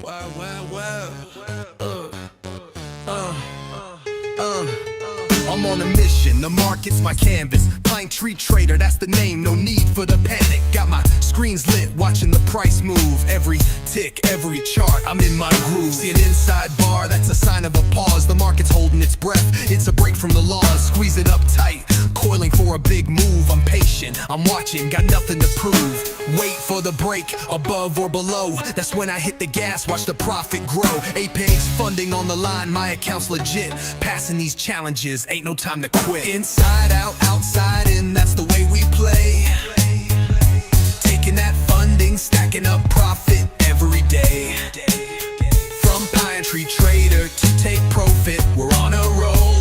Wow, wow, wow. I'm on a mission, the market's my canvas. Pine tree trader, that's the name, no need for the panic. Got my screens lit, watching the price move. Every tick, every chart, I'm in my groove. See an inside bar, that's a sign of a pause. The market's holding its breath, it's a break from the laws. Squeeze it up tight, coiling for a big move. I'm patient, I'm watching, got nothing to prove. Wait for the break, above or below. That's when I hit the gas, watch the profit grow. Apex funding on the line, my account's legit. Passing these challenges, ain't no time to quit. Inside out, outside in, that's the way we play. Taking that funding, stacking up profit every day. From pine tree trader to take profit, we're on a roll.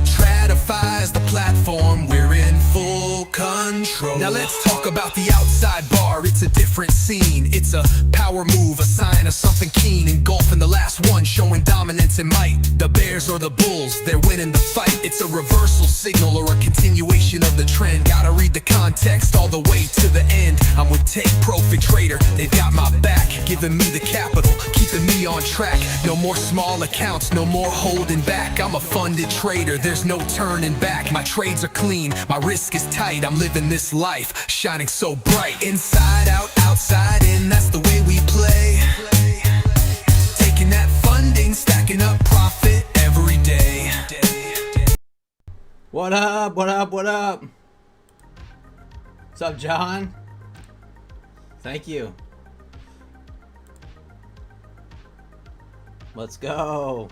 Stratify's the platform, we're in full control. Now let's talk about the outside bar, it's a different scene. It's a power move, a sign of something keen. Engulfing the last one, showing dominance and might. The bears or the bulls, they're winning the fight. It's a reversal signal or a continuation of the trend. Gotta read the context all the way to the end. I'm with Take Profit Trader, they've got my back. Giving me the capital, keeping me on track. No more small accounts, no more holding back. I'm a funded trader, there's no turning back. My trades are clean, my risk is tight. I'm living this life, shining so bright. Inside out, outside in, that's the way we play. Taking that funding, stacking up profit every day. What up, what up, what up? What's up, John? Thank you. Let's go.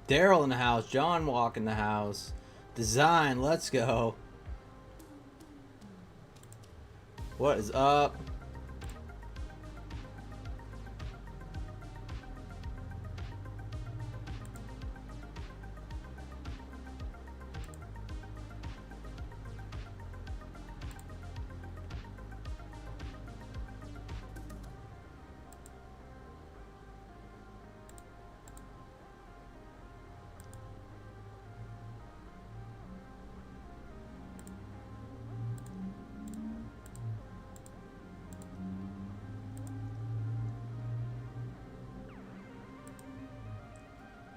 Daryl in the house, John Walk in the house. Design, let's go. What is up?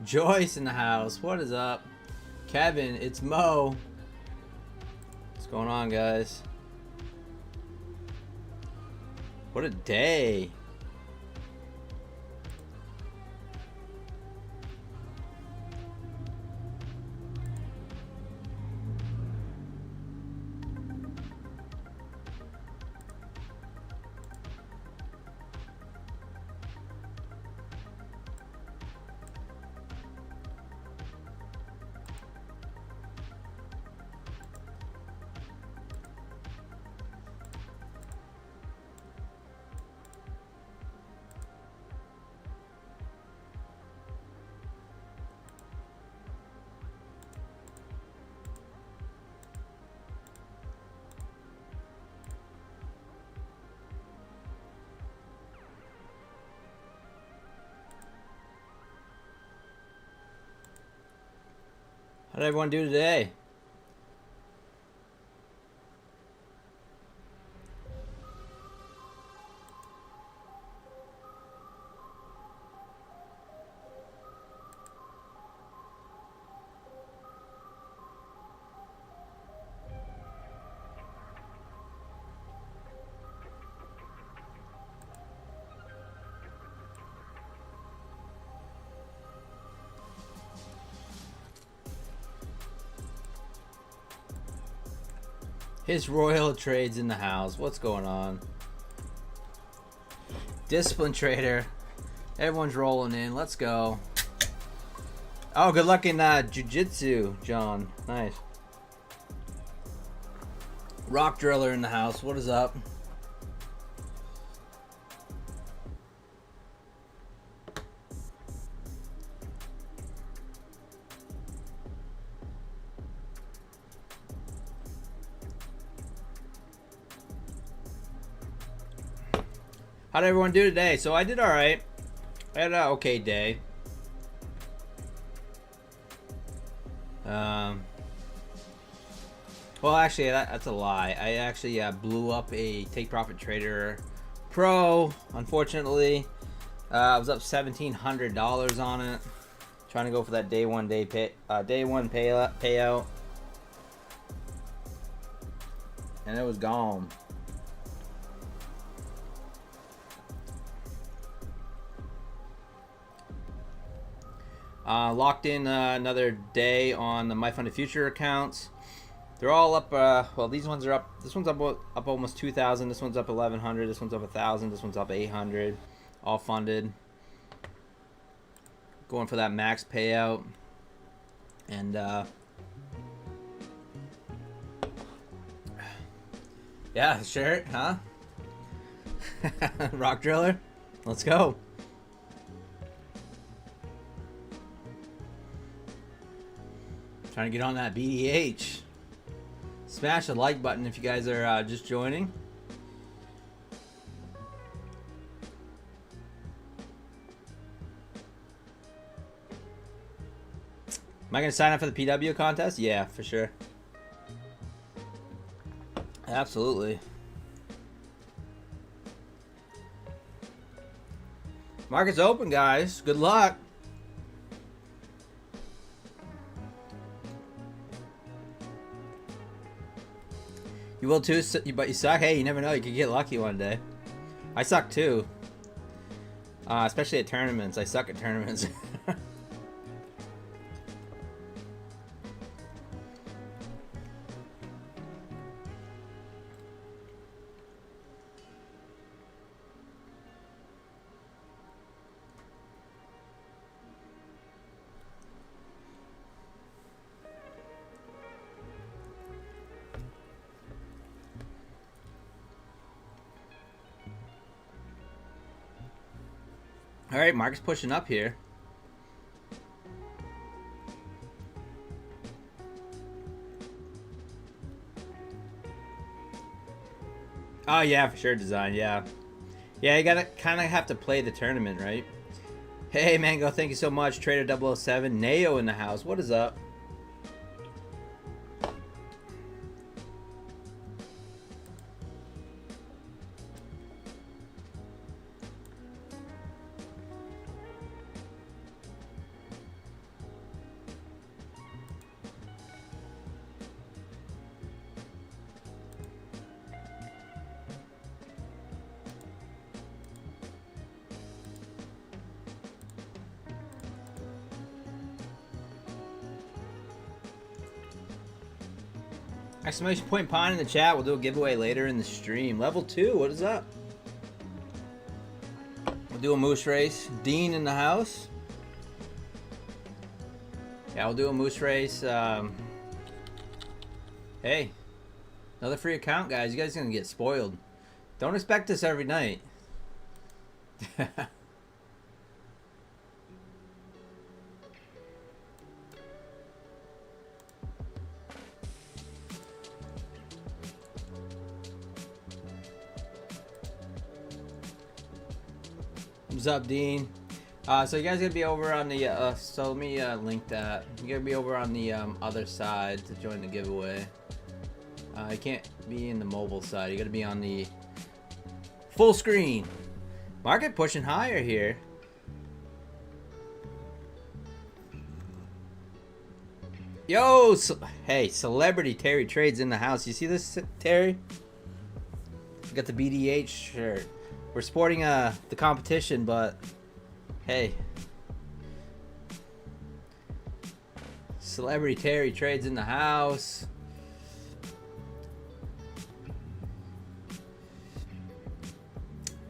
Joyce in the house. What is up? Kevin, it's Mo. What's going on, guys? What a day. How did everyone do today? His Royal Trades in the house. What's going on? Discipline Trader. Everyone's rolling in. Let's go. Oh, good luck in Jiu-Jitsu, John. Nice. Rock Driller in the house. What is up? How'd everyone do today? So I did all right. I had an okay day. Well, actually, that's a lie. I actually blew up a Take Profit Trader Pro. Unfortunately, I was up $1,700 on it. Trying to go for that day one payout, and it was gone. Locked in another day on the My Funded Future accounts. They're all up. Well, these ones are up. This one's up almost 2,000. This one's up 1,100. This one's up 1,000. This one's up 800. All funded. Going for that max payout. And yeah, sure, huh? Rock driller. Let's go. Trying to get on that BDH. Smash the like button if you guys are just joining. Am I going to sign up for the PW contest? Yeah, for sure. Absolutely. Market's open, guys. Good luck. You will too, but you suck. Hey, you never know. You could get lucky one day. I suck too. Especially at tournaments. I suck at tournaments. All right, Mark's pushing up here. Oh yeah, for sure, design. Yeah, yeah. You gotta kind of have to play the tournament, right? Hey, Mango, thank you so much. Trader 007, Neo in the house. What is up? Exclamation point pine in the chat. We'll do a giveaway later in the stream. Level 2, what is up? We'll do a moose race. Dean in the house. Yeah, we'll do a moose race. Hey, another free account, guys. You guys are gonna get spoiled. Don't expect this every night. What's up, Dean? So you guys gonna be over on the so let me link that. You're gonna be over on the other side to join the giveaway. You can't be in the mobile side. You gotta be on the full screen. Market pushing higher here. Yo, hey, celebrity Terry Trades in the house. You see this, Terry? We got the BDH shirt. We're sporting the competition, but hey, celebrity Terry Trades in the house.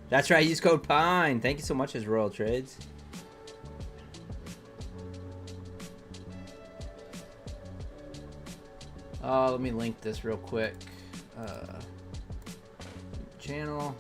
That's right. Use code PINE. Thank you so much, as Royal Trades. Let me link this real quick. Channel.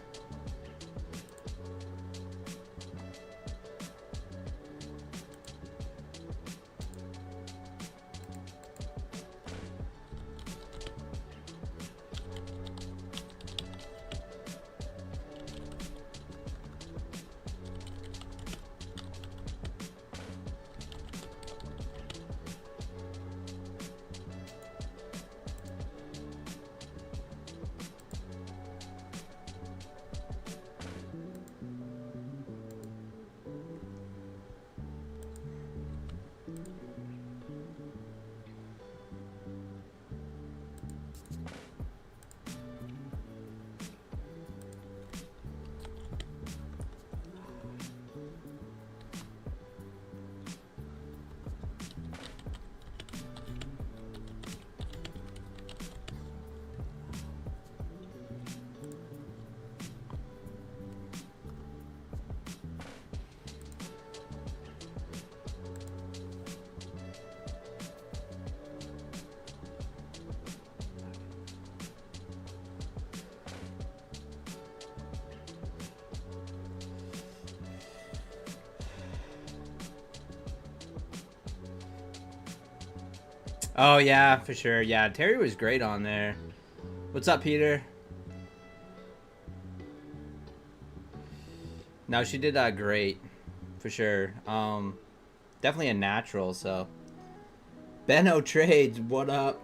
Oh yeah, for sure. Yeah, Terry was great on there. What's up, Peter? No, she did great, for sure. Definitely a natural. So, Benno Trades, what up?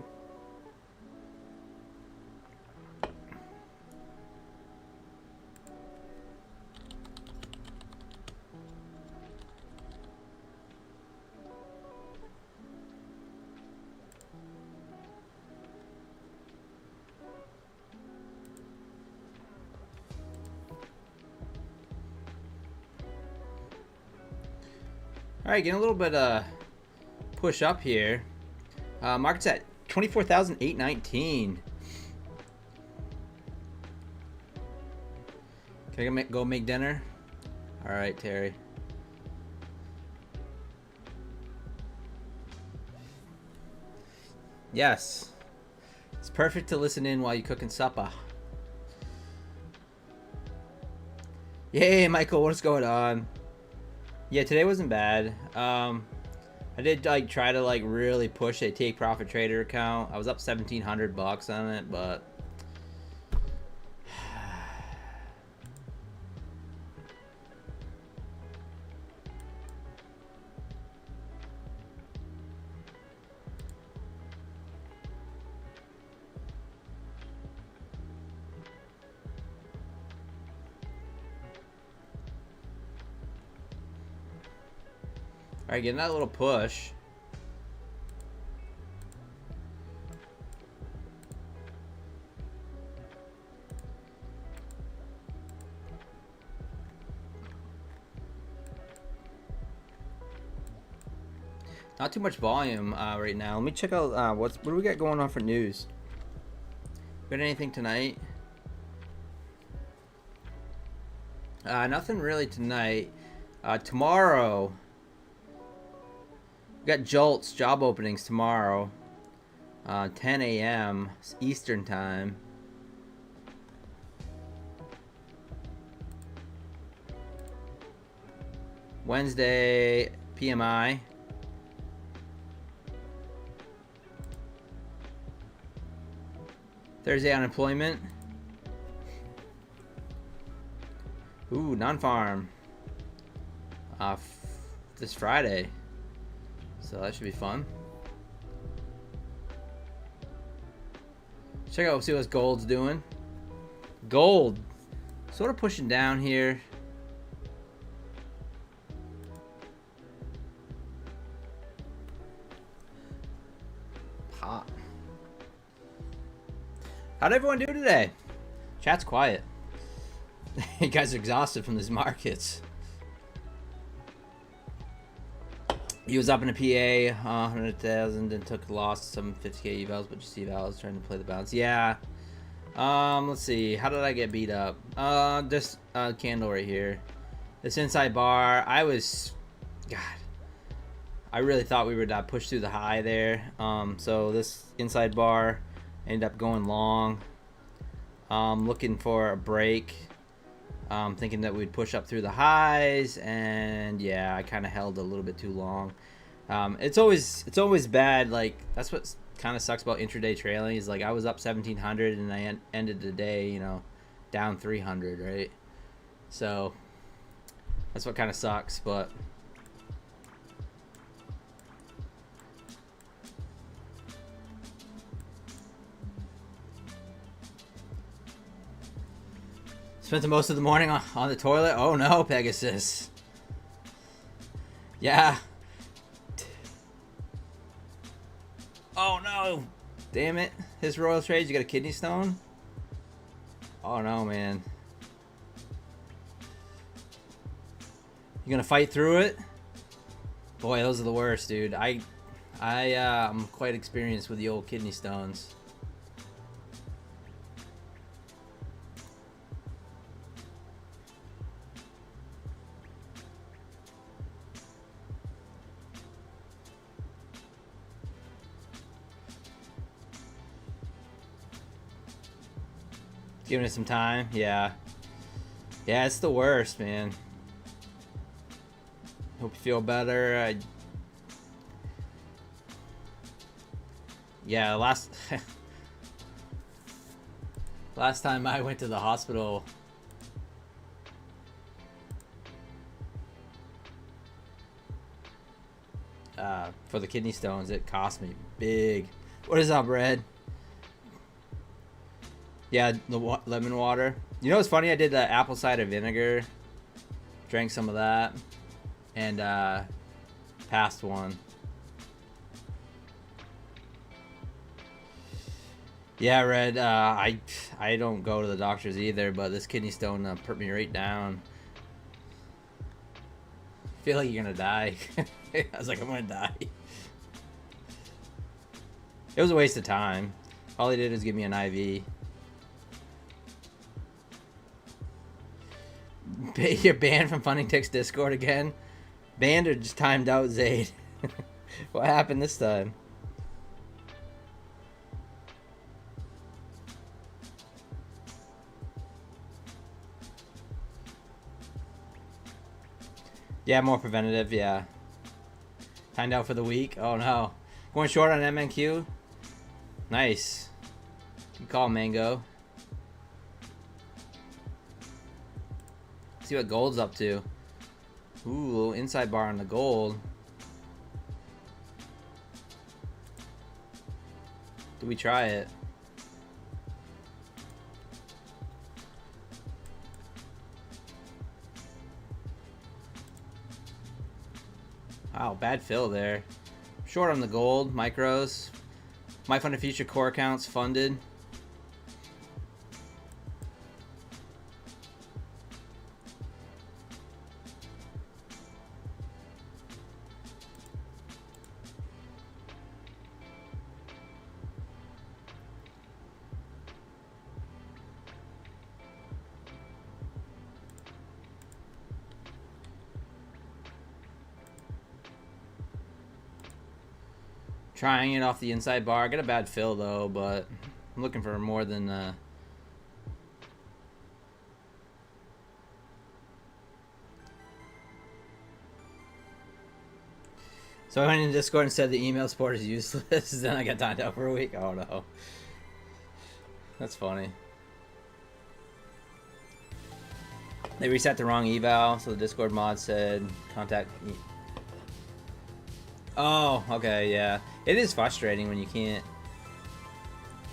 All right, getting a little bit push up here. Market's at 24,819. Can I go make dinner? All right, Terry. Yes. It's perfect to listen in while you're cooking supper. Yay, Michael, what's going on? Yeah, today wasn't bad. I did like try to like really push a take profit trader account. I was up $1,700 on it, but all right, getting that little push. Not too much volume right now. Let me check out what do we got going on for news. Got anything tonight? Nothing really tonight. Tomorrow, we got Jolt's job openings tomorrow. 10 a.m. Eastern time. Wednesday, PMI. Thursday, unemployment. Ooh, non-farm. This Friday. So that should be fun. Check out, see what gold's doing. Gold, sort of pushing down here. Pop. How'd everyone do today? Chat's quiet. You guys are exhausted from these markets. He was up in a PA, 100,000, and took a loss, some 50k evals, but just evals, trying to play the bounce. Yeah. Let's see. How did I get beat up? This candle right here. This inside bar, I really thought we would push through the high there. So this inside bar ended up going long. Looking for a break. Thinking that we'd push up through the highs, and yeah, I kind of held a little bit too long. It's always bad. Like, that's what kind of sucks about intraday trailing, is like I was up 1,700 and I ended the day, down 300, right? So that's what kind of sucks, but spent the most of the morning on the toilet. Oh no, Pegasus. Yeah. Oh no. Damn it. His Royal Trades, you got a kidney stone? Oh no, man. You gonna fight through it? Boy, those are the worst, dude. I'm quite experienced with the old kidney stones. Giving it some time, yeah. Yeah, it's the worst, man. Hope you feel better. Yeah, last last time I went to the hospital, for the kidney stones, it cost me big. What is up, Red? Yeah, the lemon water. You know what's funny? I did the apple cider vinegar, drank some of that, and passed one. Yeah, Red. I don't go to the doctors either, but this kidney stone put me right down. I feel like you're gonna die. I was like, I'm gonna die. It was a waste of time. All he did was give me an IV. You're banned from Funding Ticks Discord again? Banned or just timed out, Zayd? What happened this time? Yeah, more preventative, yeah. Timed out for the week? Oh no. Going short on MNQ? Nice. Good call, Mango. See what gold's up to. Ooh, little inside bar on the gold. Do we try it? Wow, bad fill there. Short on the gold, micros. Might fund a future core accounts funded. Trying it off the inside bar. Got a bad fill though, but I'm looking for more than So I went in Discord and said the email support is useless. Then I got timed out for a week. Oh no. That's funny. They reset the wrong eval, so the Discord mod said contact me. Oh, okay, yeah. It is frustrating when you can't...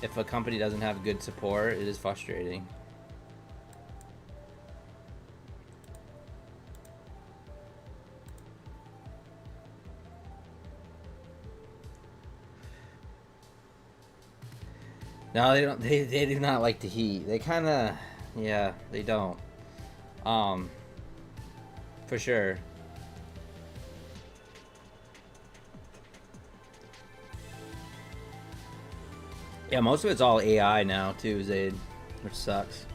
If a company doesn't have good support, it is frustrating. No, they don't. They do not like the heat. They kind of... Yeah, they don't. For sure. Yeah, most of it's all AI now too, Zayd, which sucks.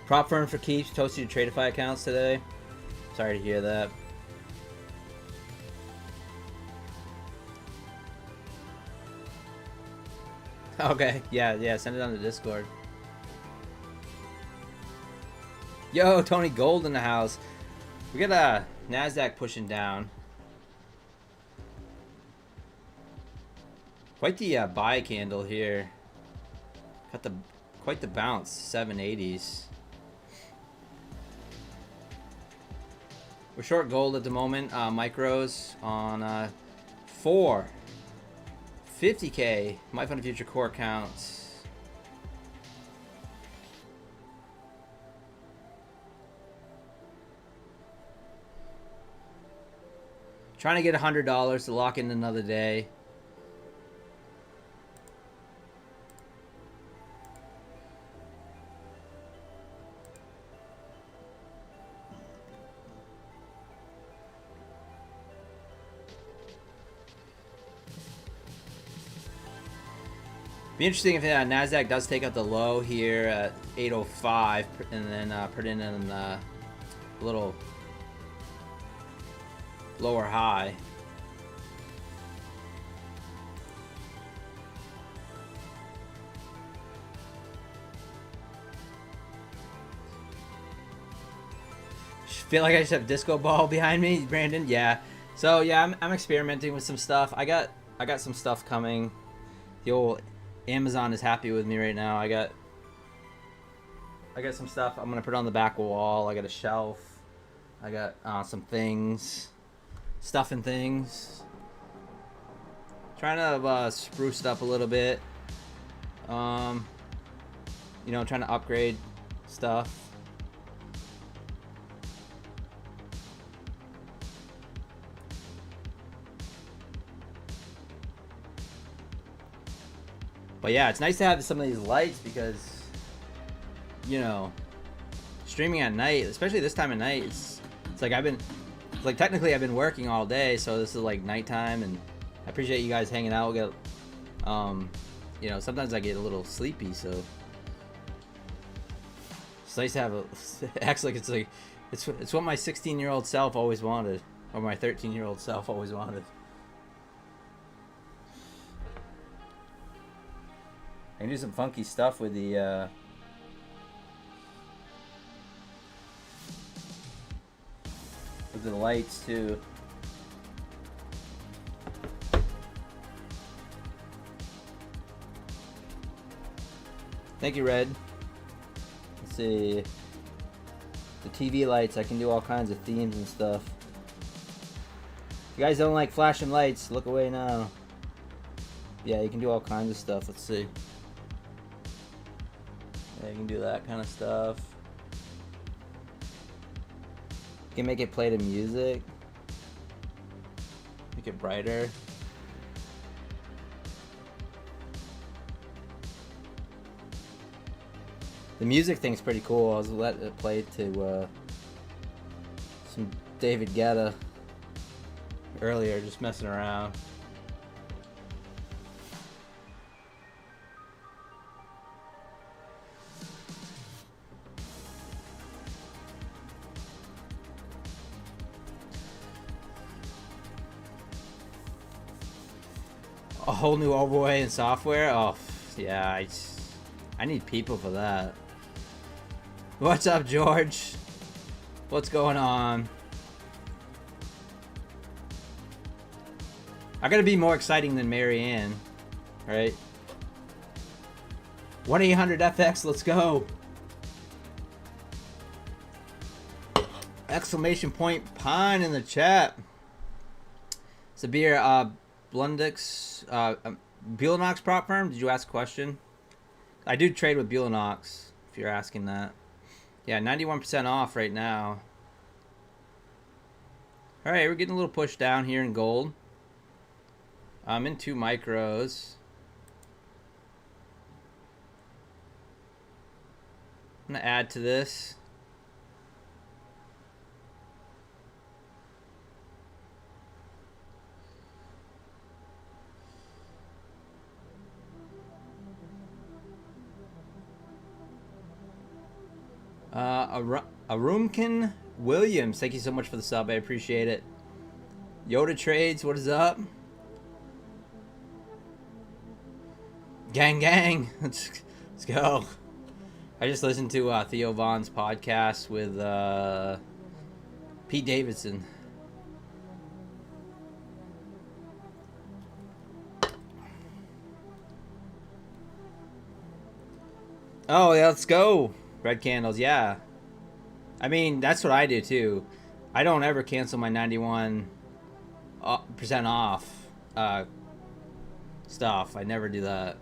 Prop firm for keeps toasted your Tradeify accounts today. Sorry to hear that. Okay, yeah, send it on the Discord. Yo, Tony Gold in the house. We got a NASDAQ pushing down. Quite the buy candle here. Got the quite the bounce, 780s. We're short gold at the moment. Micros on 450K. Might find a future core counts. Trying to get $100 to lock in another day. Be interesting if NASDAQ does take out the low here at 805 and then put in a little lower high. Feel like I just have disco ball behind me, Brandon. Yeah. So yeah, I'm experimenting with some stuff. I got some stuff coming. The old Amazon is happy with me right now. I got some stuff I'm gonna put on the back wall. I got a shelf. I got some things, stuff and things. Trying to spruce it up a little bit. You know, trying to upgrade stuff. But yeah, it's nice to have some of these lights because, you know, streaming at night, especially this time of night, it's like technically I've been working all day, so this is like nighttime, and I appreciate you guys hanging out. We'll get, you know, sometimes I get a little sleepy, so it's nice to have a. Acts like it's what my 16-year-old self always wanted, or my 13-year-old self always wanted. I can do some funky stuff with the lights too. Thank you, Red. Let's see. The TV lights, I can do all kinds of themes and stuff. If you guys don't like flashing lights, look away now. Yeah, you can do all kinds of stuff. Let's see. Yeah, you can do that kind of stuff. You can make it play the music. Make it brighter. The music thing's pretty cool. I was letting it play to some David Guetta earlier, just messing around. A whole new overlay and software? Oh, yeah, I need people for that. What's up, George? What's going on? I gotta be more exciting than Marianne, right? 1-800-FX, let's go! Exclamation point pine in the chat. Sabir, Blundix, Buellanox prop firm, did you ask a question? I do trade with Buellanox, if you're asking that. Yeah, 91% off right now. Alright, we're getting a little push down here in gold. I'm in 2 micros. I'm gonna add to this. Arumkin Williams, thank you so much for the sub. I appreciate it. Yoda Trades, what is up? Gang, gang. Let's go. I just listened to Theo Vaughn's podcast with Pete Davidson. Oh, yeah, let's go. Red candles, yeah. I mean, that's what I do too. I don't ever cancel my 91% off stuff. I never do that.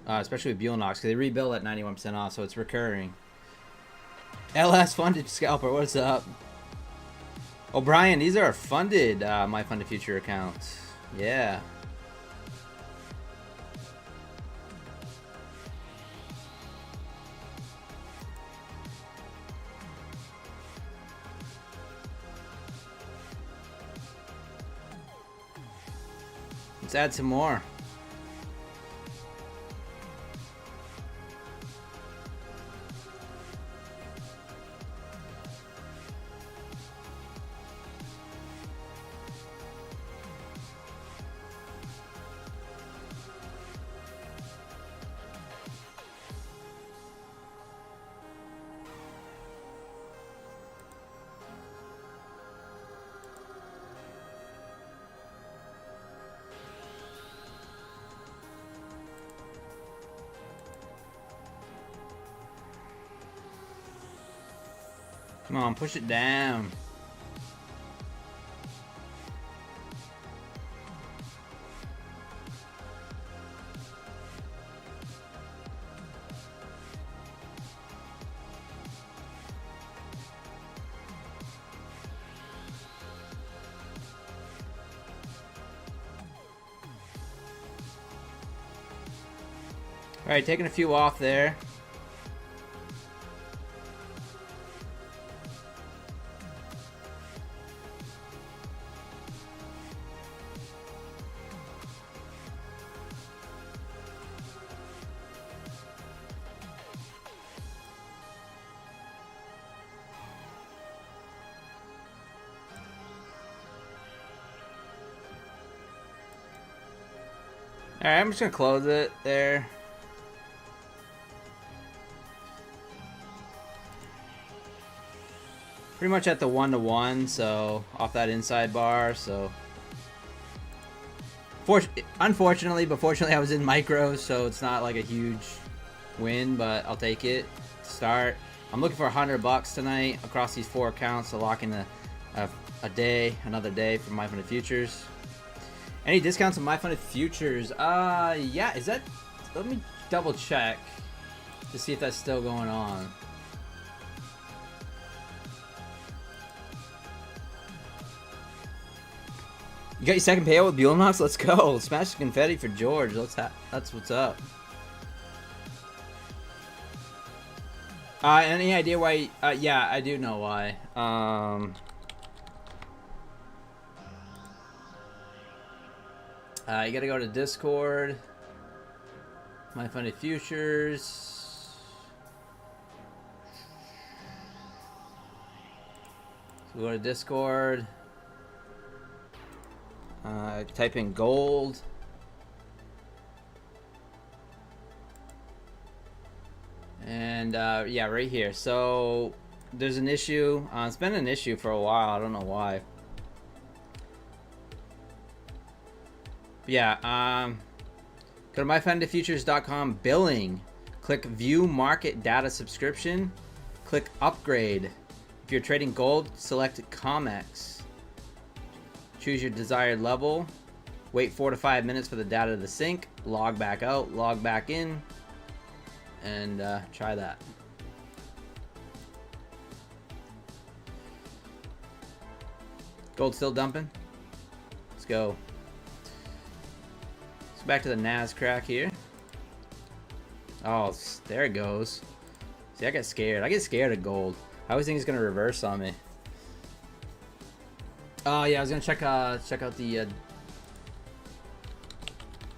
Especially with Buellanox, because they rebuild at 91% off, so it's recurring. LS Funded Scalper, what's up? O'Brien, these are funded My Funded Future accounts. Yeah. Let's add some more. Come on, push it down. Alright, taking a few off there. Alright, I'm just gonna close it there. Pretty much at the 1-to-1, so off that inside bar, so unfortunately, but fortunately I was in micros, so it's not like a huge win, but I'll take it to start. I'm looking for $100 tonight across these 4 accounts to lock in another day for My Funded Futures. Any discounts on My Funded Futures? Yeah, is that, let me double check to see if that's still going on. You got your second payout with Buellnox? Let's go. Smash the confetti for George. That's what's up. Any idea why? Yeah, I do know why. You gotta go to Discord. My Funded Futures. So go to Discord. Type in gold. And yeah, right here. So there's an issue. It's been an issue for a while. I don't know why. But yeah, go to myfundedfutures.com billing. Click View Market Data Subscription. Click Upgrade. If you're trading gold, select COMEX. Choose your desired level. Wait 4 to 5 minutes for the data to sync. Log back out, log back in, and try that. Gold still dumping? Let's go. So back to the NASDAQ here. Oh, there it goes. See, I got scared. I get scared of gold. I always think it's gonna reverse on me. Oh yeah, I was gonna check out the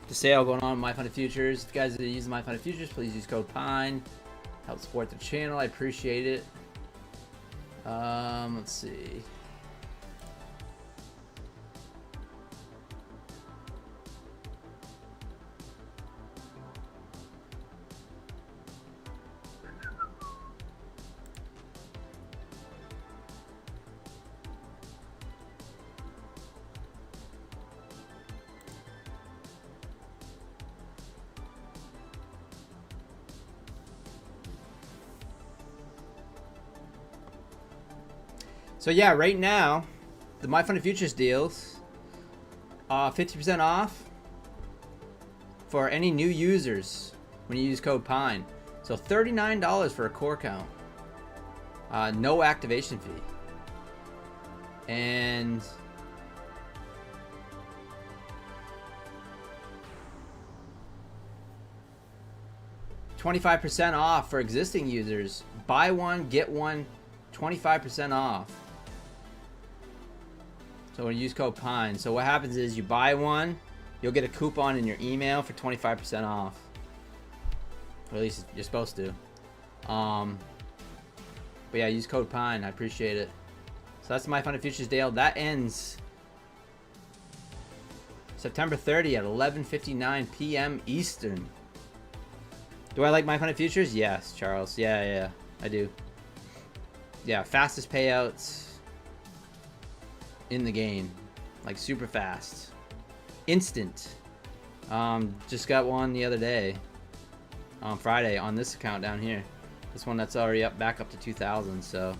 sale going on in My Funded Futures. If you guys are using My Funded Futures, please use code PINE. Help support the channel. I appreciate it. Let's see. So yeah, right now, the My Funded Futures deals, 50% off for any new users when you use code PINE. So $39 for a core count, no activation fee, and $25% off for existing users. Buy one, get one, 25% off. So when you use code PINE. So what happens is you buy one, you'll get a coupon in your email for 25% off. Or at least you're supposed to. But yeah, use code PINE. I appreciate it. So that's My Funded Futures deal. That ends September 30 at 11:59 p.m. Eastern. Do I like My Funded Futures? Yes, Charles. Yeah, I do. Yeah, fastest payouts in the game, like super fast, instant. Just got one the other day on Friday on this account down here, this one that's already back up to 2,000. So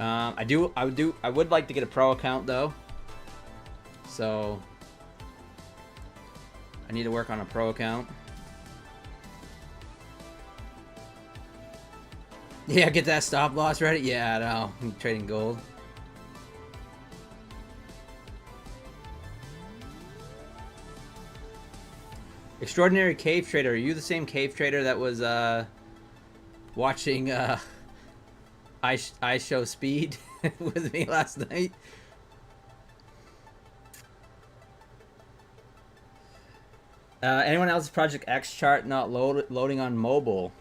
I would like to get a pro account though. So I need to work on a pro account. Yeah, get that stop loss ready. Yeah, I know. I'm trading gold. Extraordinary Cave Trader. Are you the same cave trader that was watching I Show Speed with me last night? Anyone else's Project X chart not loading on mobile?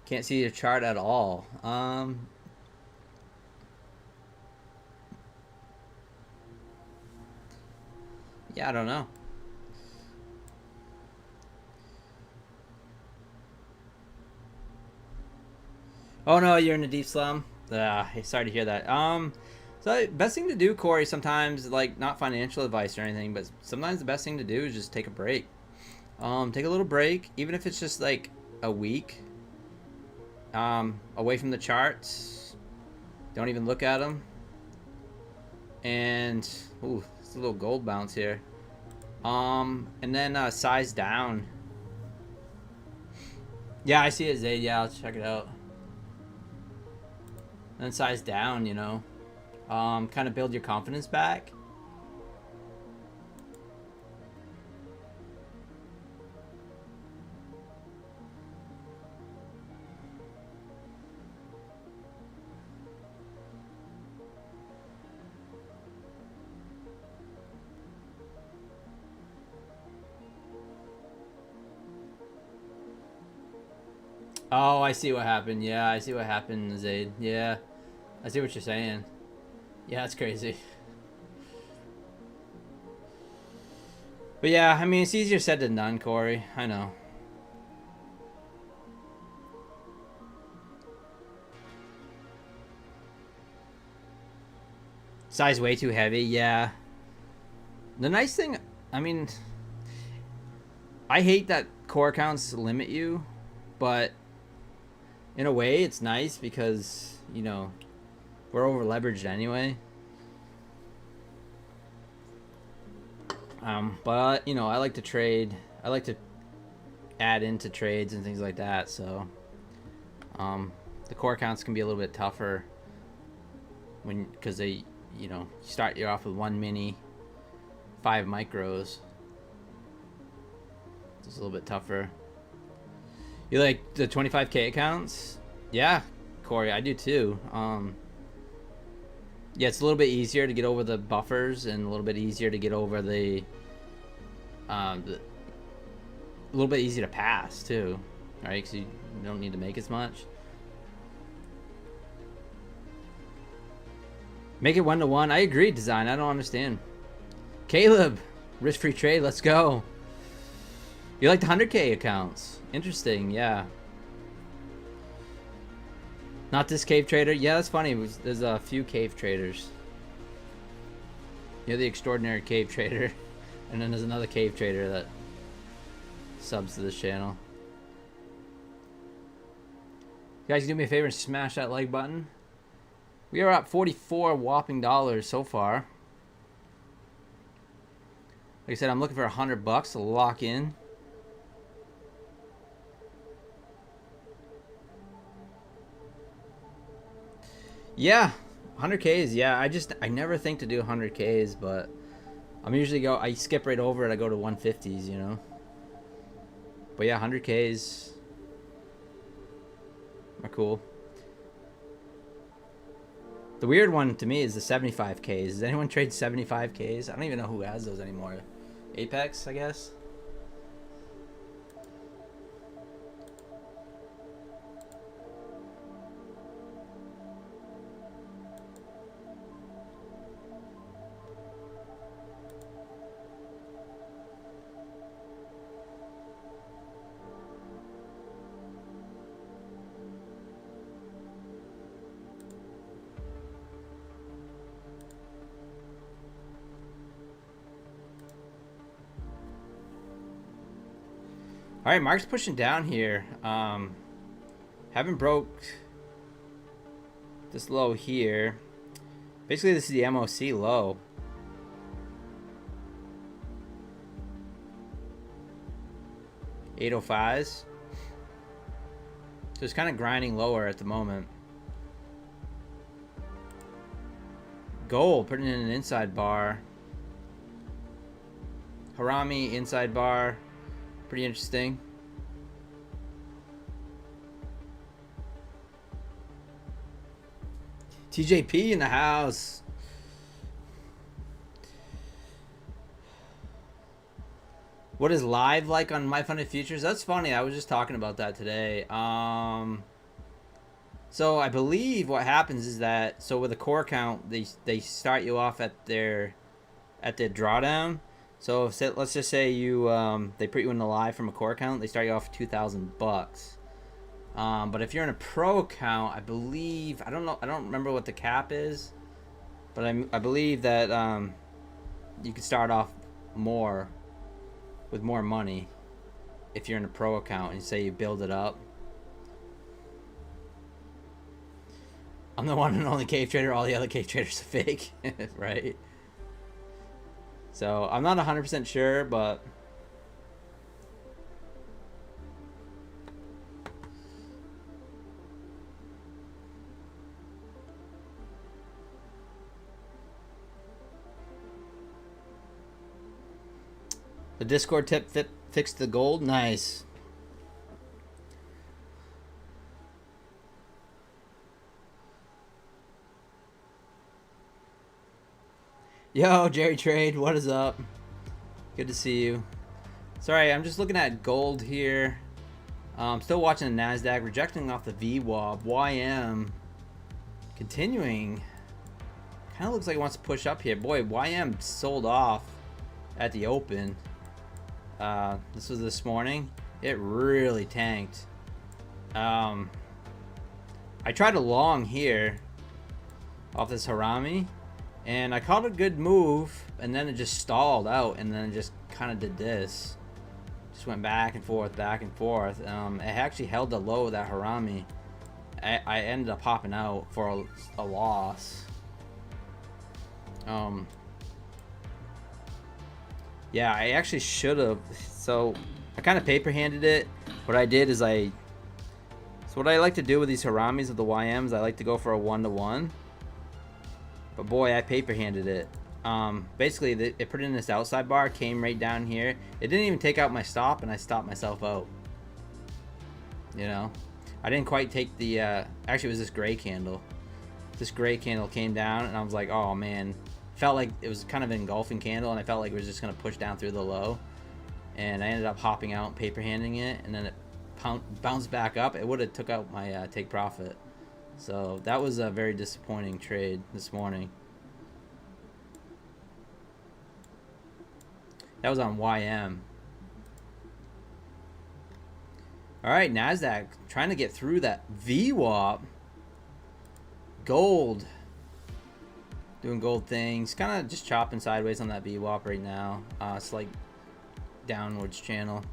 Can't see your chart at all. Yeah, I don't know. Oh no, you're in a deep slum. Sorry to hear that. So best thing to do, Corey, sometimes, like, not financial advice or anything, but sometimes the best thing to do is just take a break. Take a little break, even if it's just like a week. Away from the charts. Don't even look at them. And ooh, it's a little gold bounce here. And then size down. Yeah, I see it, Zayd. Yeah, I'll check it out. And then size down, you know. Kind of build your confidence back. Oh, I see what happened. Yeah, I see what happened, Zayd. Yeah, I see what you're saying. Yeah, that's crazy. But yeah, I mean, it's easier said than done, Corey. I know. Size way too heavy. Yeah. The nice thing, I mean, I hate that core counts limit you, but in a way, it's nice because, you know, we're over leveraged anyway. But you know, I like to trade. I like to add into trades and things like that. So, the core counts can be a little bit tougher because they, you know, you're off with 1 mini, 5 micros. It's a little bit tougher. You like the 25K accounts? Yeah, Corey, I do too. Yeah, it's a little bit easier to get over the buffers and a little bit easier to get over a little bit easier to pass too, right? Because you don't need to make as much. Make it 1-to-1. I agree, design. I don't understand. Caleb, risk-free trade. Let's go. You like the 100K accounts? Interesting. Yeah. Not this cave trader. Yeah, that's funny. There's a few cave traders. You're the extraordinary cave trader, and then there's another cave trader that subs to this channel. You guys, do me a favor and smash that like button. We are up 44 whopping dollars so far. Like I said, I'm looking for $100 to lock in. Yeah, 100Ks. Yeah, I never think to do 100Ks, but I skip right over it. I go to 150s, you know. But yeah, 100Ks are cool. The weird one to me is the 75Ks. Does anyone trade 75Ks? I don't even know who has those anymore. Apex, I guess. All right, Mark's pushing down here. Haven't broke this low here. Basically, this is the MOC low. $805s. So it's kind of grinding lower at the moment. Gold, putting in an inside bar. Harami, inside bar. Pretty interesting. TJP in the house. What is live like on My Funded Futures? That's funny. I was just talking about that today. So I believe what happens is that, so with a core count, they start you off at their drawdown. So if, let's just say you they put you in the live from a core count, they start you off $2,000. But if you're in a pro account, I believe, I don't know, I don't remember what the cap is, but I believe that you can start off more with more money if you're in a pro account and say you build it up. I'm the one and only cave trader. All the other cave traders are fake, right? So I'm not 100% sure, but the Discord tip fixed the gold. Nice. Yo, Jerry Trade, what is up? Good to see you. Sorry, I'm just looking at gold here. Still watching the NASDAQ, rejecting off the VWAP. YM continuing. Kind of looks like it wants to push up here. Boy, YM sold off at the open. This was this morning. It really tanked. I tried a long here off this Harami, and I caught a good move, and then it just stalled out, and then it just kind of did this. Just went back and forth, back and forth. It actually held the low of that Harami. I ended up popping out for a loss. Yeah, I actually should have. So I kind of paper handed it. What I did is so what I like to do with these Haramis of the YMs, I like to go for a 1-to-1. But boy, I paper handed it. Basically, it put it in this outside bar, came right down here. It didn't even take out my stop, and I stopped myself out. You know, I didn't quite take the. Actually, it was this gray candle. This gray candle came down, and I was like, oh man. Felt like it was kind of an engulfing candle, and I felt like it was just going to push down through the low, and I ended up hopping out, paper handing it, and then it bounced back up. It would have took out my take profit. So that was a very disappointing trade this morning. That was on YM. All right, NASDAQ trying to get through that VWAP. Gold. Doing gold things, kind of just chopping sideways on that VWAP right now. Slight downwards channel.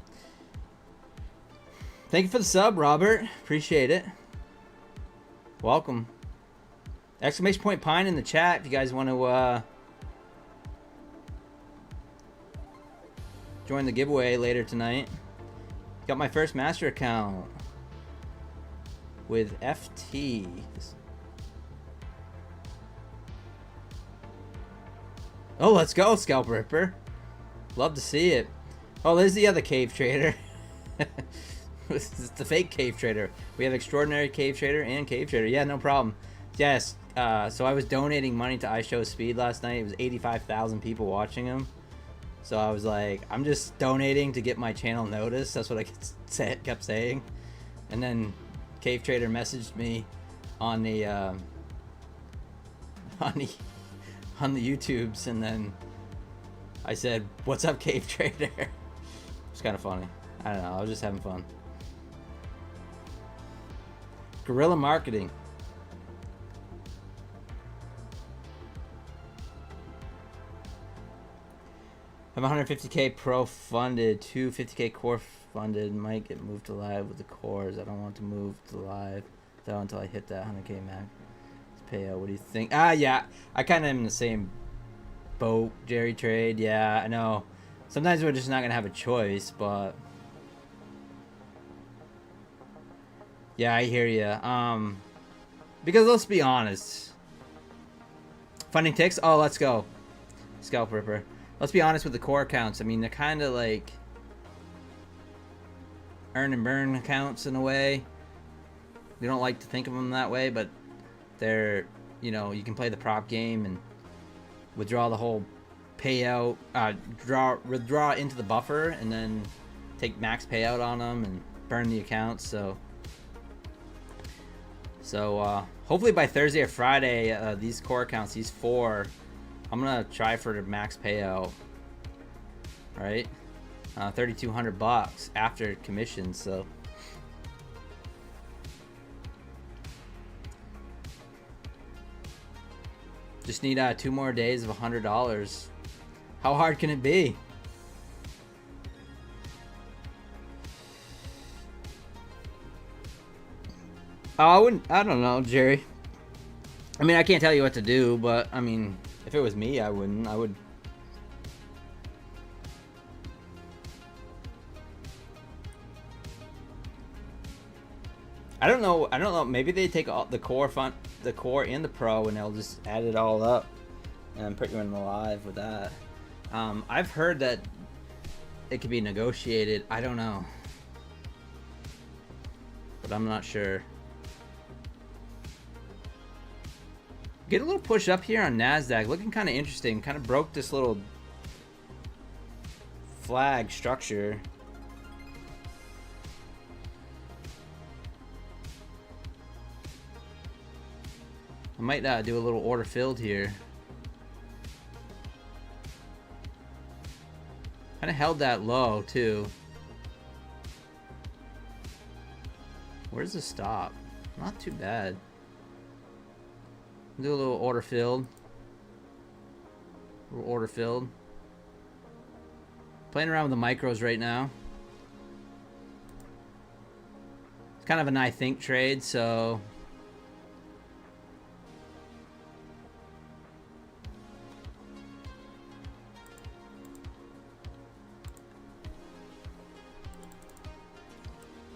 Thank you for the sub, Robert. Appreciate it. Welcome. Exclamation point Pine in the chat if you guys want to join the giveaway later tonight. Got my first master account with FT. Oh, let's go, Scalp Ripper. Love to see it. Oh, there's the other cave trader. This is the fake cave trader. We have extraordinary cave trader and cave trader. Yeah, no problem. Yes. So I was donating money to iShow Speed last night. It was 85,000 people watching him. So I was like, I'm just donating to get my channel noticed. That's what I kept saying. And then cave trader messaged me on the on the YouTubes, and then I said, "What's up, cave trader?" It's kind of funny. I don't know. I was just having fun. Guerrilla marketing. I'm 150k pro funded, 250k core funded. Might get moved to live with the cores. I don't want to move to live though until I hit that 100k max. payout. What do you think? Ah, yeah. I kind of am in the same boat, Jerry Trade. Yeah, I know. Sometimes we're just not going to have a choice, but... Yeah, I hear you. Because let's be honest. Funding ticks? Oh, let's go. Scalp Ripper. Let's be honest with the core accounts. I mean, they're kind of like... earn and burn accounts in a way. We don't like to think of them that way, but they're, you know, you can play the prop game and withdraw the whole payout, withdraw into the buffer and then take max payout on them and burn the accounts. So hopefully by Thursday or Friday, these core accounts, these 4, I'm gonna try for the max payout, right? $3,200 after commission. So just need 2 more days of $100. How hard can it be? Oh, I don't know, Jerry. I mean, I can't tell you what to do, but I mean, if it was me, I would. I don't know. Maybe they take all the core and the pro, and they'll just add it all up and put you in the live with that. I've heard that it could be negotiated. I don't know, but I'm not sure. Get a little push up here on NASDAQ, looking kind of interesting. Kind of broke this little flag structure. I might do a little order filled here. Kind of held that low too. Where's the stop? Not too bad. Do a little order filled. Playing around with the micros right now. It's kind of an I think trade, so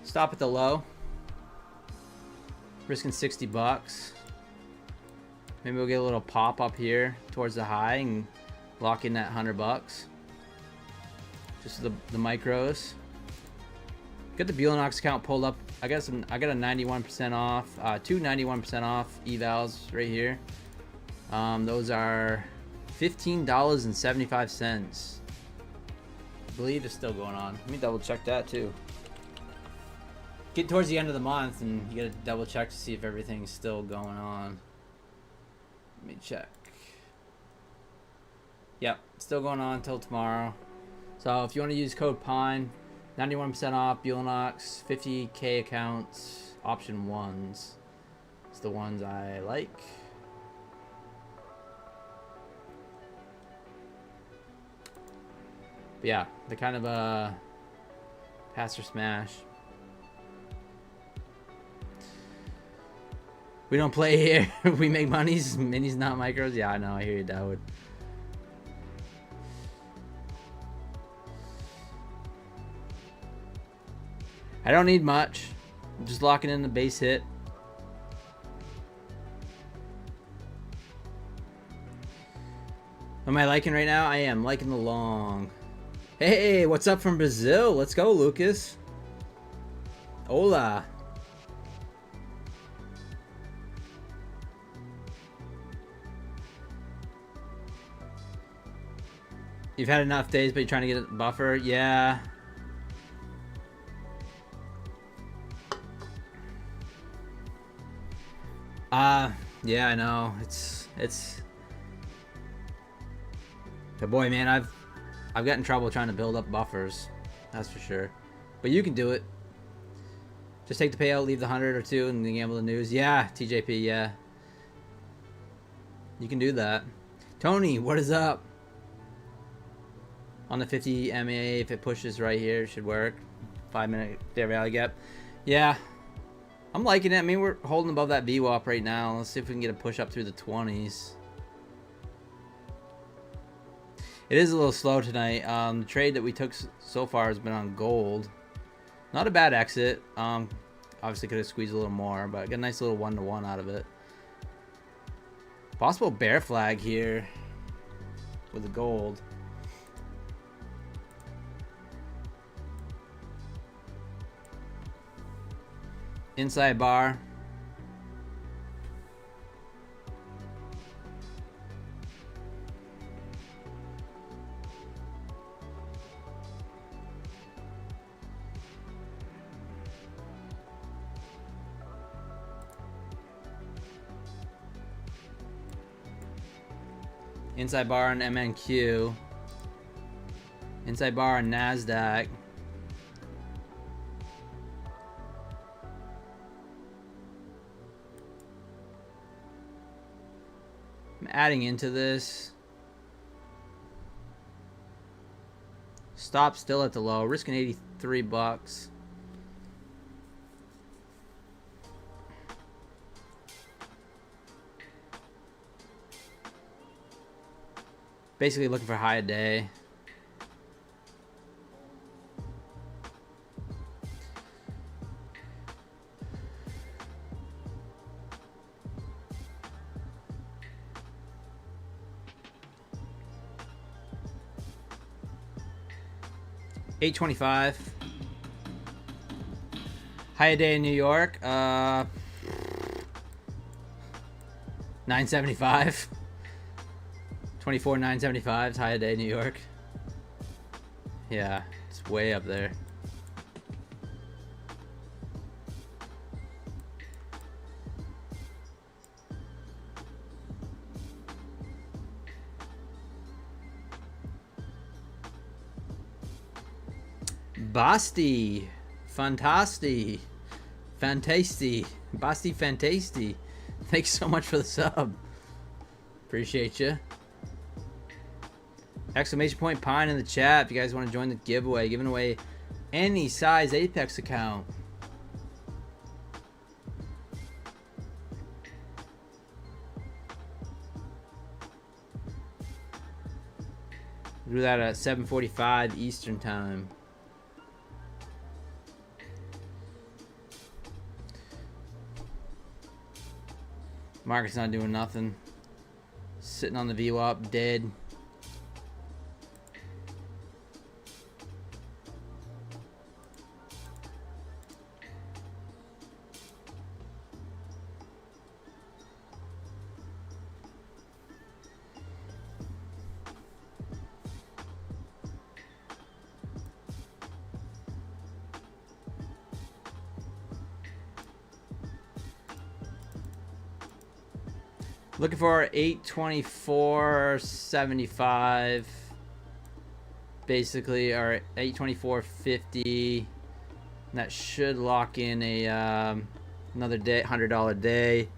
stop at the low. Risking $60. Maybe we'll get a little pop up here towards the high and lock in that $100. Just the micros. Get the Buellanox account pulled up. I got a 91% off. 2 91% off evals right here. Those are $15.75. I believe it's still going on. Let me double check that too. Get towards the end of the month and you gotta double check to see if everything's still going on. Let me check. Yep, still going on until tomorrow. So if you want to use code PINE, 91% off Buellanox, 50K accounts, option 1s. It's the ones I like. But yeah, they're kind of a pass or smash. We don't play here. We make monies. Minis, not micros. Yeah, I know. I hear you, Dawood. I don't need much. I'm just locking in the base hit. Am I liking right now? I am liking the long. Hey, what's up from Brazil? Let's go, Lucas. Hola. You've had enough days, but you're trying to get a buffer? Yeah. Yeah, I know. It's but boy, man, I've got in trouble trying to build up buffers. That's for sure. But you can do it. Just take the payout, leave the 100 or 2, and then gamble the news. Yeah, TJP, yeah. You can do that. Tony, what is up? On the 50 MA, if it pushes right here, it should work. 5-minute fair value gap. Yeah. I'm liking it. I mean, we're holding above that VWAP right now. Let's see if we can get a push up through the 20s. It is a little slow tonight. The trade that we took so far has been on gold. Not a bad exit. Obviously could have squeezed a little more, but got a nice little 1-to-1 out of it. Possible bear flag here with the gold. Inside bar. Inside bar on MNQ. Inside bar on NASDAQ. I'm adding into this. Stop still at the low. Risking 83 bucks. Basically looking for high a day. $8.25. High a day in New York. $9.75. 24,975 high a day New York. Yeah, it's way up there. Basti, Fantasti, Fantasty, Basti Fantasty. Thanks so much for the sub. Appreciate you. Exclamation point Pine in the chat if you guys want to join the giveaway. Giving away any size Apex account. Do that at 7:45 Eastern time. Market's not doing nothing. Sitting on the VWAP, dead. Looking for 824.75, basically, or 824.50. That should lock in a another day, $100 day.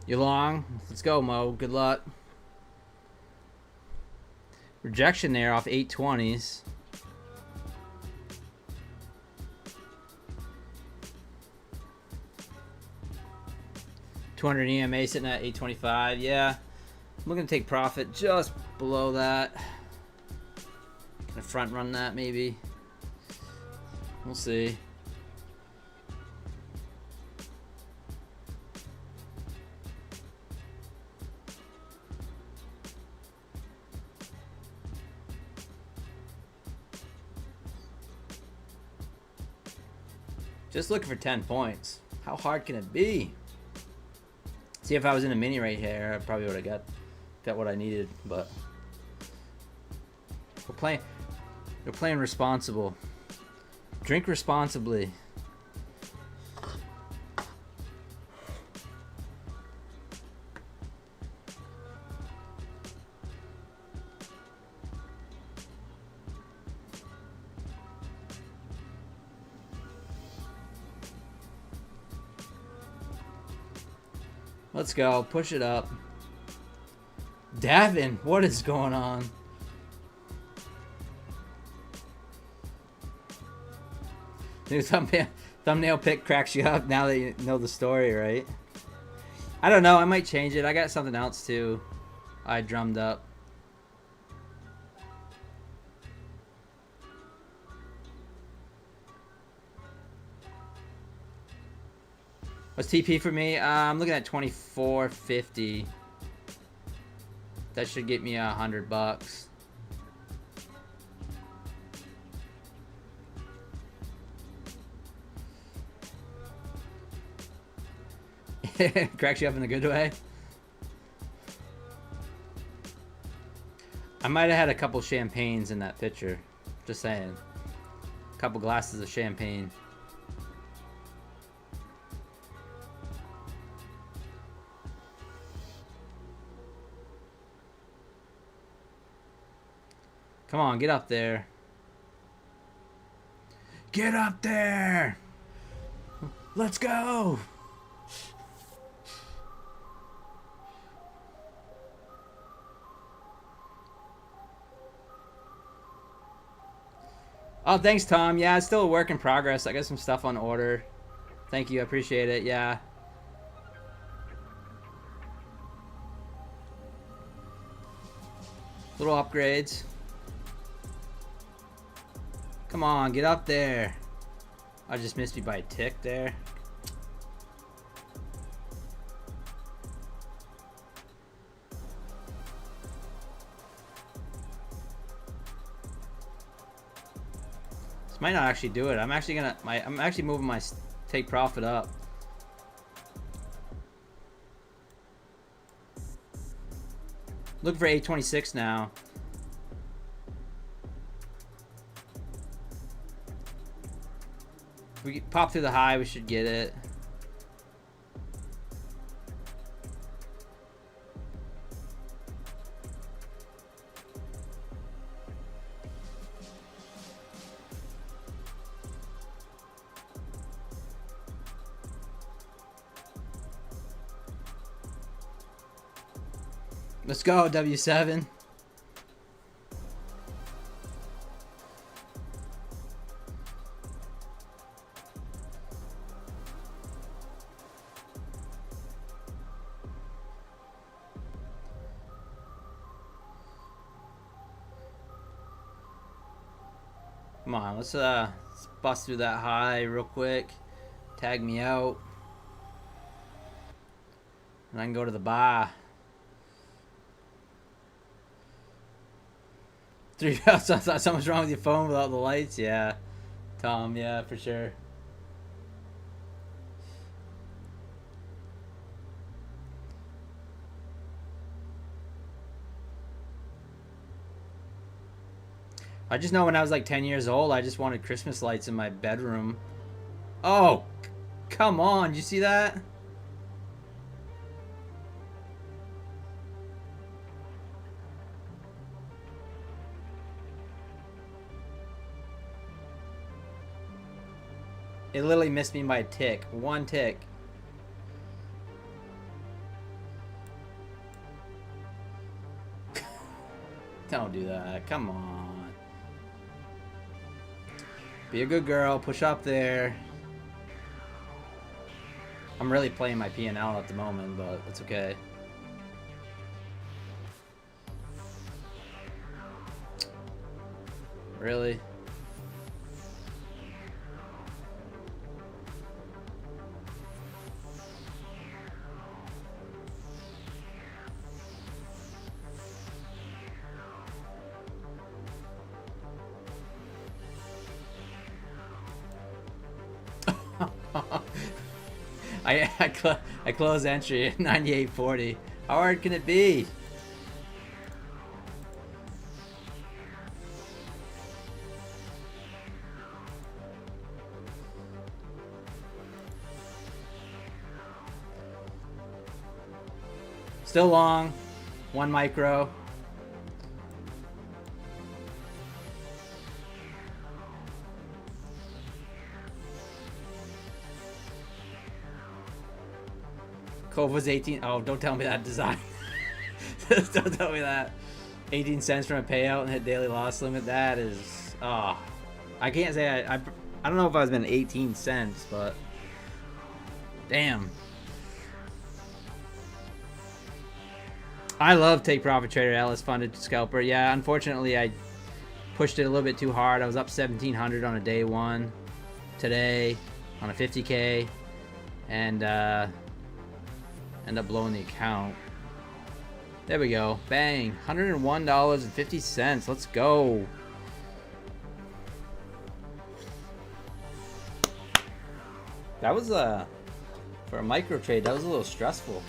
You long? Let's go, Mo. Good luck. Rejection there off 820s. $200 EMA sitting at 825. Yeah, I'm looking to take profit just below that. Gonna front run that maybe. We'll see. Just looking for 10 points. How hard can it be? See, if I was in a mini right here, I probably would have got what I needed, but we're playing responsible. Drink responsibly. Let's go. Push it up. Davin, what is going on? New thumbnail pic cracks you up now that you know the story, right? I don't know. I might change it. I got something else too. I drummed up. What's TP for me? I'm looking at 24.50. That should get me $100. Cracks you up in a good way. I might have had a couple champagnes in that picture. Just saying. A couple glasses of champagne. Come on, get up there. Get up there! Let's go! Oh, thanks, Tom. Yeah, it's still a work in progress. I got some stuff on order. Thank you. I appreciate it. Yeah. Little upgrades. Come on, get up there. I just missed you by a tick there. This might not actually do it. I'm actually moving my take profit up. Look for 826 now. If we pop through the high, we should get it. Let's go, W7. Come on, let's bust through that high real quick. Tag me out. And I can go to the buy. Something's wrong with your phone without the lights? Yeah. Tom, yeah, for sure. I just know when I was like 10 years old, I just wanted Christmas lights in my bedroom. Oh, come on. You see that? It literally missed me by a tick. One tick. Don't do that. Come on. Be a good girl. Push up there. I'm really playing my P&L at the moment, but it's okay. Really? I close entry at 98.40. How hard can it be? Still long. 1 micro. Cove was 18. Oh, don't tell me that design. Don't tell me that. 18 cents from a payout and hit daily loss limit. That is, oh, I can't say I don't know if I was been 18 cents, but damn. I love Take Profit Trader Ellis funded scalper. Yeah, unfortunately I pushed it a little bit too hard. I was up 1,700 on a day one today on a 50K, and end up blowing the account. There we go. Bang. $101.50. Let's go. That was for a micro trade, that was a little stressful.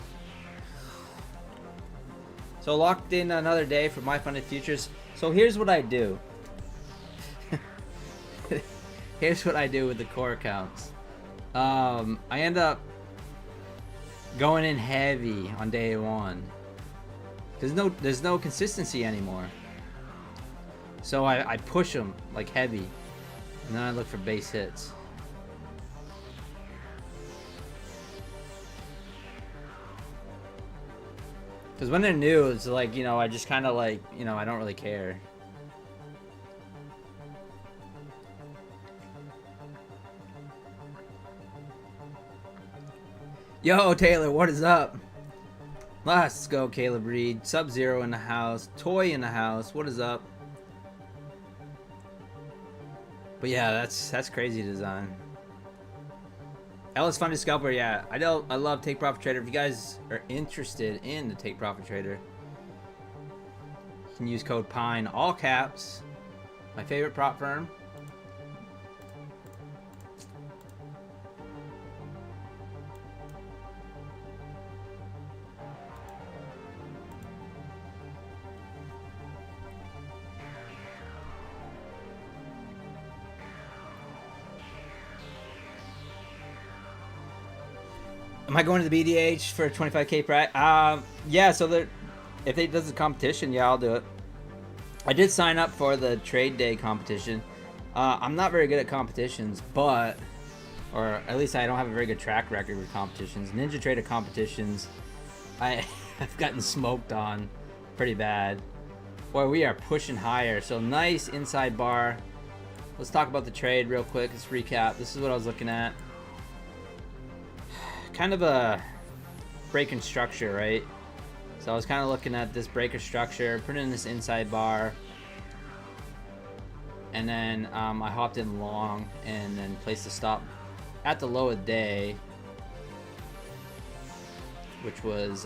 So locked in another day for my funded futures. So here's what I do. Here's what I do with the core accounts. I end up going in heavy on day one. There's no consistency anymore. So I push them like heavy, and then I look for base hits. Because when they're new, it's like, you know, I just kind of like, you know, I don't really care. Yo, Taylor, what is up? Let's go, Caleb Reed. Sub-Zero in the house. Toy in the house. What is up? But yeah, that's crazy design. Ellis Funded Scalper, yeah. I love Take Profit Trader. If you guys are interested in the Take Profit Trader, you can use code PINE, all caps. My favorite prop firm. Am I going to the BDH for a 25K prize? Yeah, so if they does a competition, yeah, I'll do it. I did sign up for the trade day competition. I'm not very good at competitions, or at least I don't have a very good track record with competitions. Ninja Trader competitions, I've gotten smoked on pretty bad. Boy, we are pushing higher. So nice inside bar. Let's talk about the trade real quick. Let's recap. This is what I was looking at. Kind of a breaking structure, right? So I was kind of looking at this breaker structure, put in this inside bar, and then I hopped in long and then placed the stop at the low of the day, which was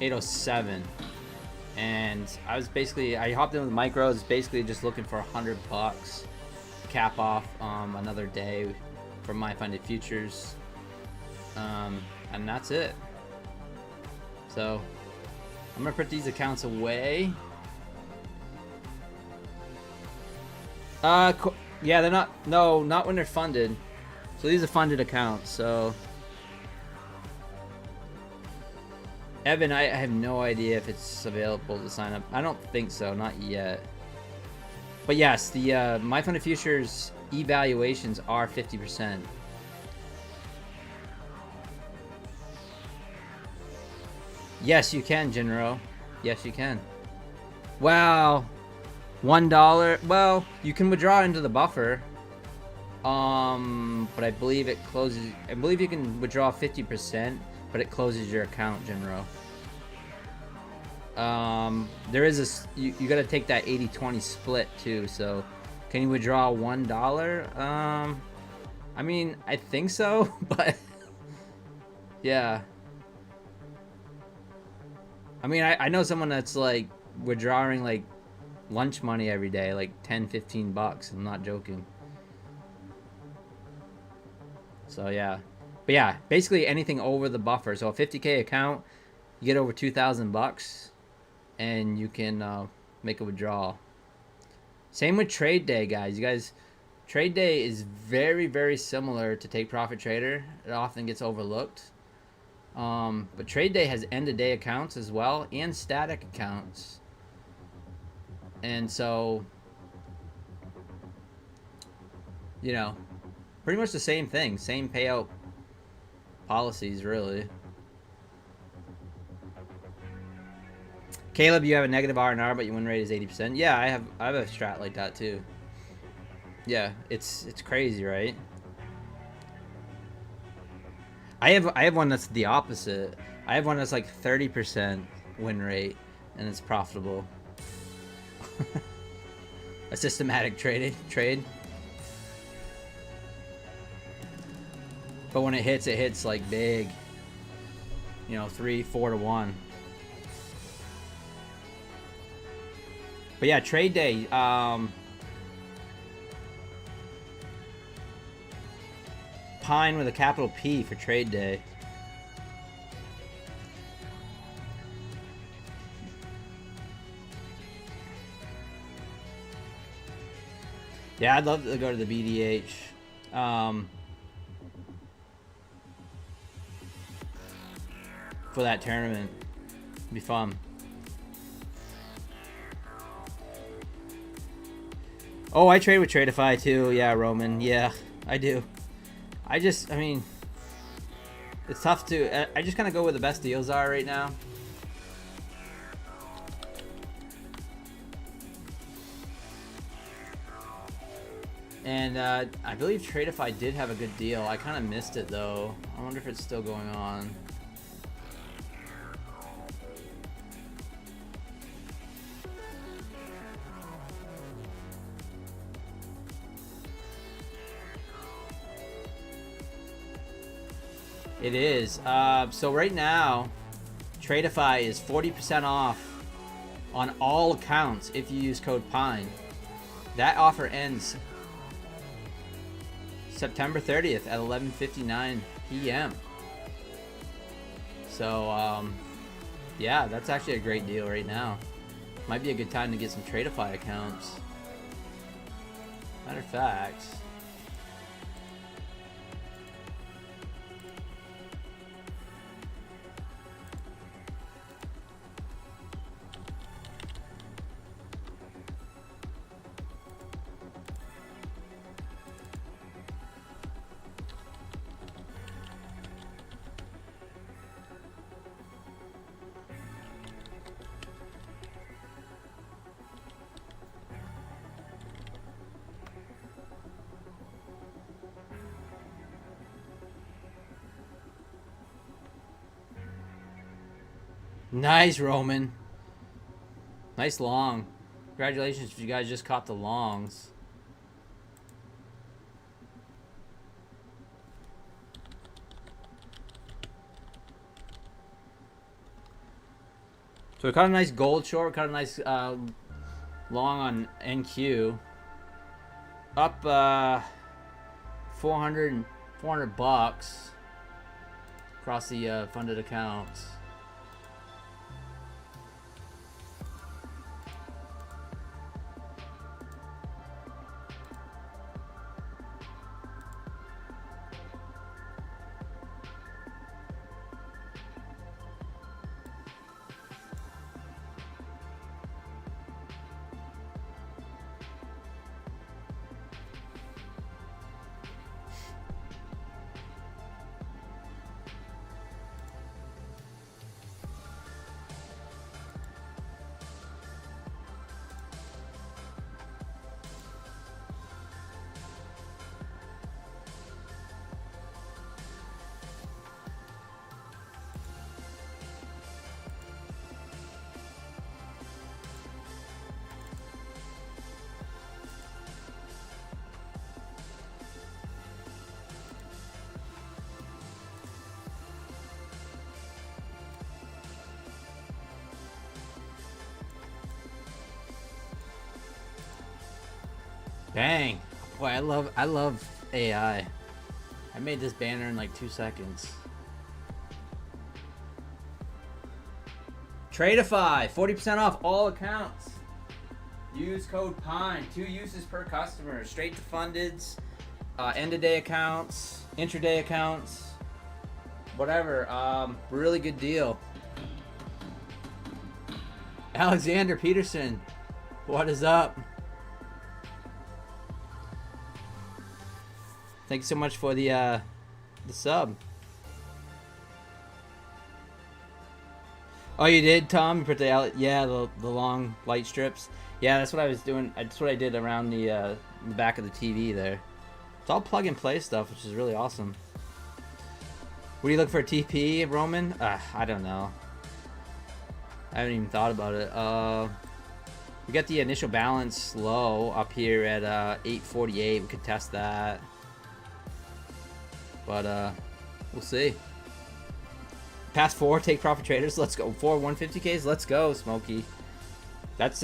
807. And I hopped in with micros, basically just looking for $100 to cap off another day for my funded futures. And that's it. So I'm gonna put these accounts away. Yeah, they're not. No, not when they're funded. So these are funded accounts. So Evan, I have no idea if it's available to sign up. I don't think so, not yet. But yes, the my funded futures evaluations are 50%. Yes, you can, Jinro. Yes, you can. Wow. $1. Well, you can withdraw into the buffer. But I believe it closes. I believe you can withdraw 50%, but it closes your account, Jinro. There is a. You got to take that 80-20 split too. So, can you withdraw $1? I mean, I think so, but yeah. I mean, I know someone that's like withdrawing like lunch money every day, like $10-15. I'm not joking. So yeah, but yeah, basically anything over the buffer. So a 50K account, you get over $2,000, and you can make a withdrawal. Same with trade day, guys. You guys, trade day is very, very similar to Take Profit Trader. It often gets overlooked. But trade day has end of day accounts as well, and static accounts. And so, you know, pretty much the same thing, same payout policies, really. Caleb, you have a negative R&R, but your win rate is 80%. Yeah, I have a strat like that too. Yeah, it's crazy, right? I have one that's the opposite. I have one that's like 30% win rate, and it's profitable. A systematic trade. But when it hits like big. You know, 3-4 to 1. But yeah, trade day. Pine with a capital P for trade day. Yeah, I'd love to go to the BDH. For that tournament. It'd be fun. Oh, I trade with Tradeify too. Yeah, Roman. Yeah, I do. I mean, it's tough to... I just kind of go where the best deals are right now. And I believe Tradeify did have a good deal. I kind of missed it, though. I wonder if it's still going on. It is. So right now, Tradeify is 40% off on all accounts if you use code PINE. That offer ends September 30th at 11:59 p.m. So, yeah, that's actually a great deal right now. Might be a good time to get some Tradeify accounts. Matter of fact... Nice, Roman. Nice long. Congratulations if you guys just caught the longs. So we caught a nice gold short. We caught a nice long on NQ. Up 400 bucks across the funded accounts. Dang. Boy, I love AI. I made this banner in like 2 seconds. Tradeify, 40% off all accounts. Use code PINE. 2 uses per customer. Straight to fundeds, end of day accounts, intraday accounts, whatever. Really good deal. Alexander Peterson, what is up? Thank you so much for the sub. Oh, you did, Tom? You put yeah, the long light strips. Yeah, that's what I was doing. That's what I did around the back of the TV there. It's all plug and play stuff, which is really awesome. What do you look for, TP, Roman? I don't know. I haven't even thought about it. We got the initial balance low up here at 848. We could test that, but we'll see. Past 4 take profit traders. Let's go. 4 150Ks. Let's go, Smokey. That's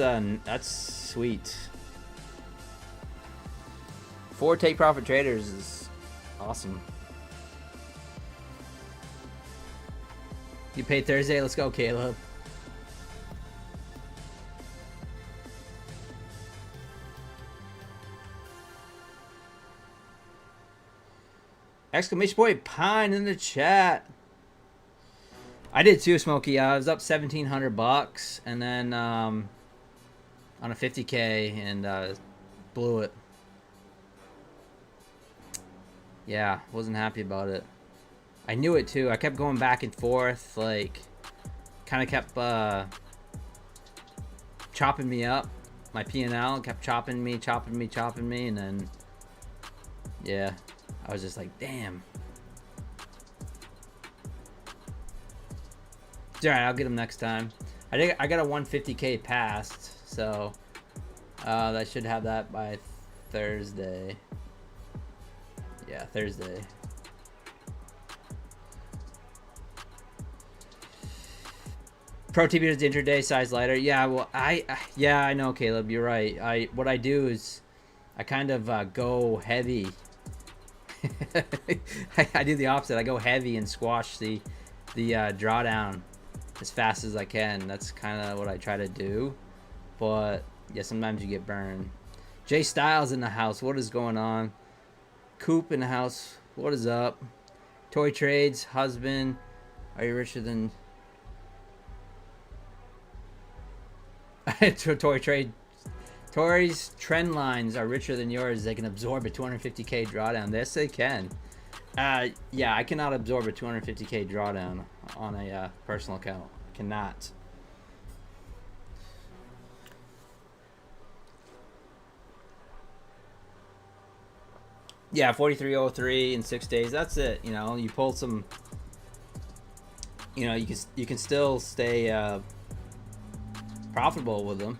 sweet. 4 take profit traders is awesome. You paid Thursday. Let's go, Caleb. Exclamation point Pine in the chat. I did too, Smokey. I was up $1,700, and then on a 50K, and blew it. Yeah, wasn't happy about it. I knew it too. I kept going back and forth, like, kind of kept chopping me up. My P&L kept chopping me, and then, yeah, I was just like, damn. It's alright, I'll get him next time. I think I got a 150K passed, so I should have that by Thursday. Yeah, Thursday. Pro TB is the intraday size lighter. Yeah, well, yeah, I know, Caleb. You're right. What I do is I kind of go heavy. I do the opposite. I go heavy and squash the drawdown as fast as I can. That's kind of what I try to do. But yeah, sometimes you get burned. Jay Styles in the house. What is going on? Coop in the house. What is up? Toy Trades husband. Are you richer than Toy Trade? Tory's trend lines are richer than yours. They can absorb a 250K drawdown. Yes, they can. Yeah, I cannot absorb a 250K drawdown on a personal account. I cannot. Yeah, 4303 in 6 days. That's it. You know, you pull some. You know, you can still stay profitable with them.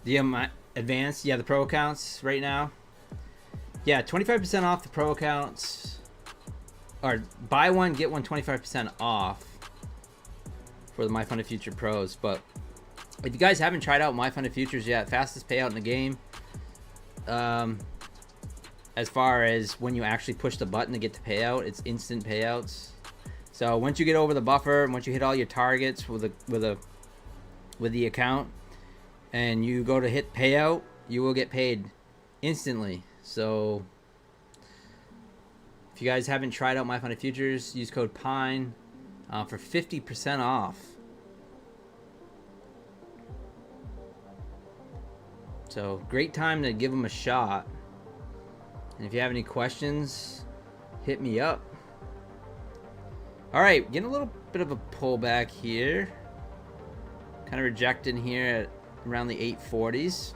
The advanced, yeah, the pro accounts right now. Yeah, 25% off the pro accounts, or buy one get one 25% off for the My Funded Future Pros. But if you guys haven't tried out My Funded Futures yet, fastest payout in the game. As far as when you actually push the button to get the payout, it's instant payouts. So once you get over the buffer, once you hit all your targets with the account, and you go to hit payout, you will get paid instantly. So if you guys haven't tried out My Funded Futures, use code PINE for 50% off. So great time to give them a shot. And if you have any questions, hit me up. All right, getting a little bit of a pullback here. Kind of rejecting here at around the 840s.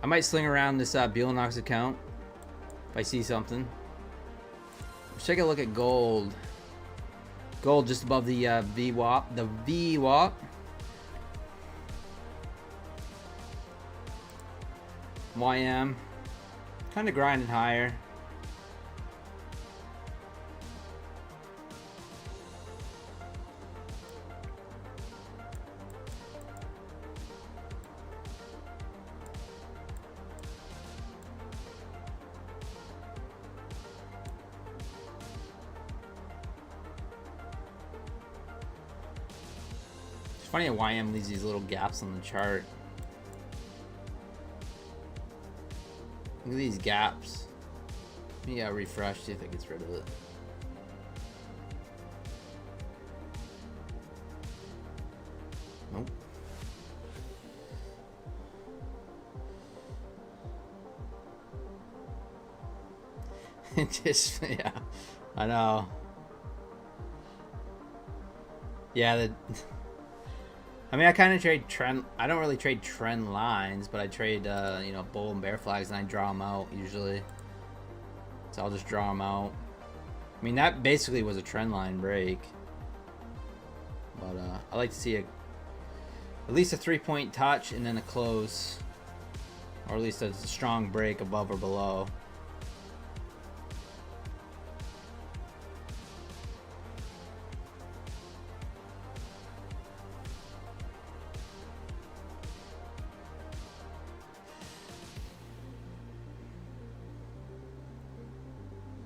I might sling around this Bielanox account if I see something. Let's take a look at gold. Gold just above the VWAP. The VWAP. YM. Kind of grinding higher. It's funny how YM leaves these little gaps on the chart. Look at these gaps. Maybe I'll refresh, see if it gets rid of it. Nope. Just, yeah, I know. Yeah, I mean, I kind of trade trend. I don't really trade trend lines, but I trade, you know, bull and bear flags, and I draw them out usually. So I'll just draw them out. I mean, that basically was a trend line break. But I like to see at least a 3-point touch and then a close, or at least a strong break above or below.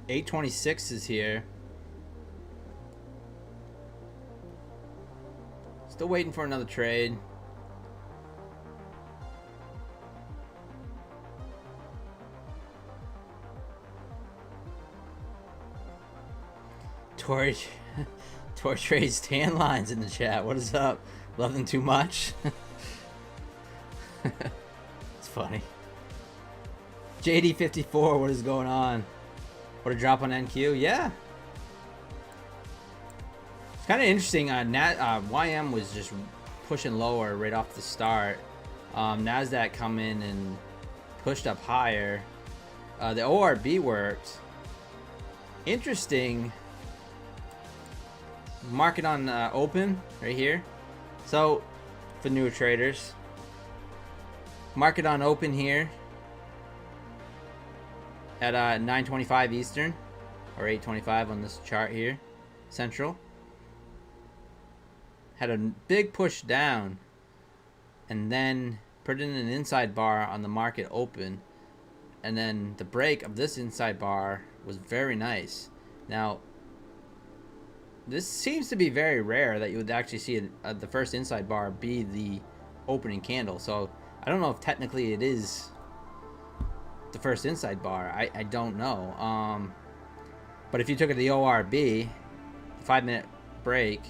$8.26 is here. Still waiting for another trade. Tori trades tan lines in the chat. What is up? Love them too much? It's funny. JD54, what is going on? What a drop on NQ? Yeah. It's kind of interesting. YM was just pushing lower right off the start. NASDAQ come in and pushed up higher. The ORB worked. Interesting. Market on open right here. So for newer traders, market on open here at 9:25 Eastern or 8:25 on this chart here, Central. Had a big push down and then put in an inside bar on the market open, and then the break of this inside bar was very nice. Now this seems to be very rare that you would actually see the first inside bar be the opening candle. So I don't know if technically it is the first inside bar. I don't know. But if you took it to the ORB, the 5-minute break,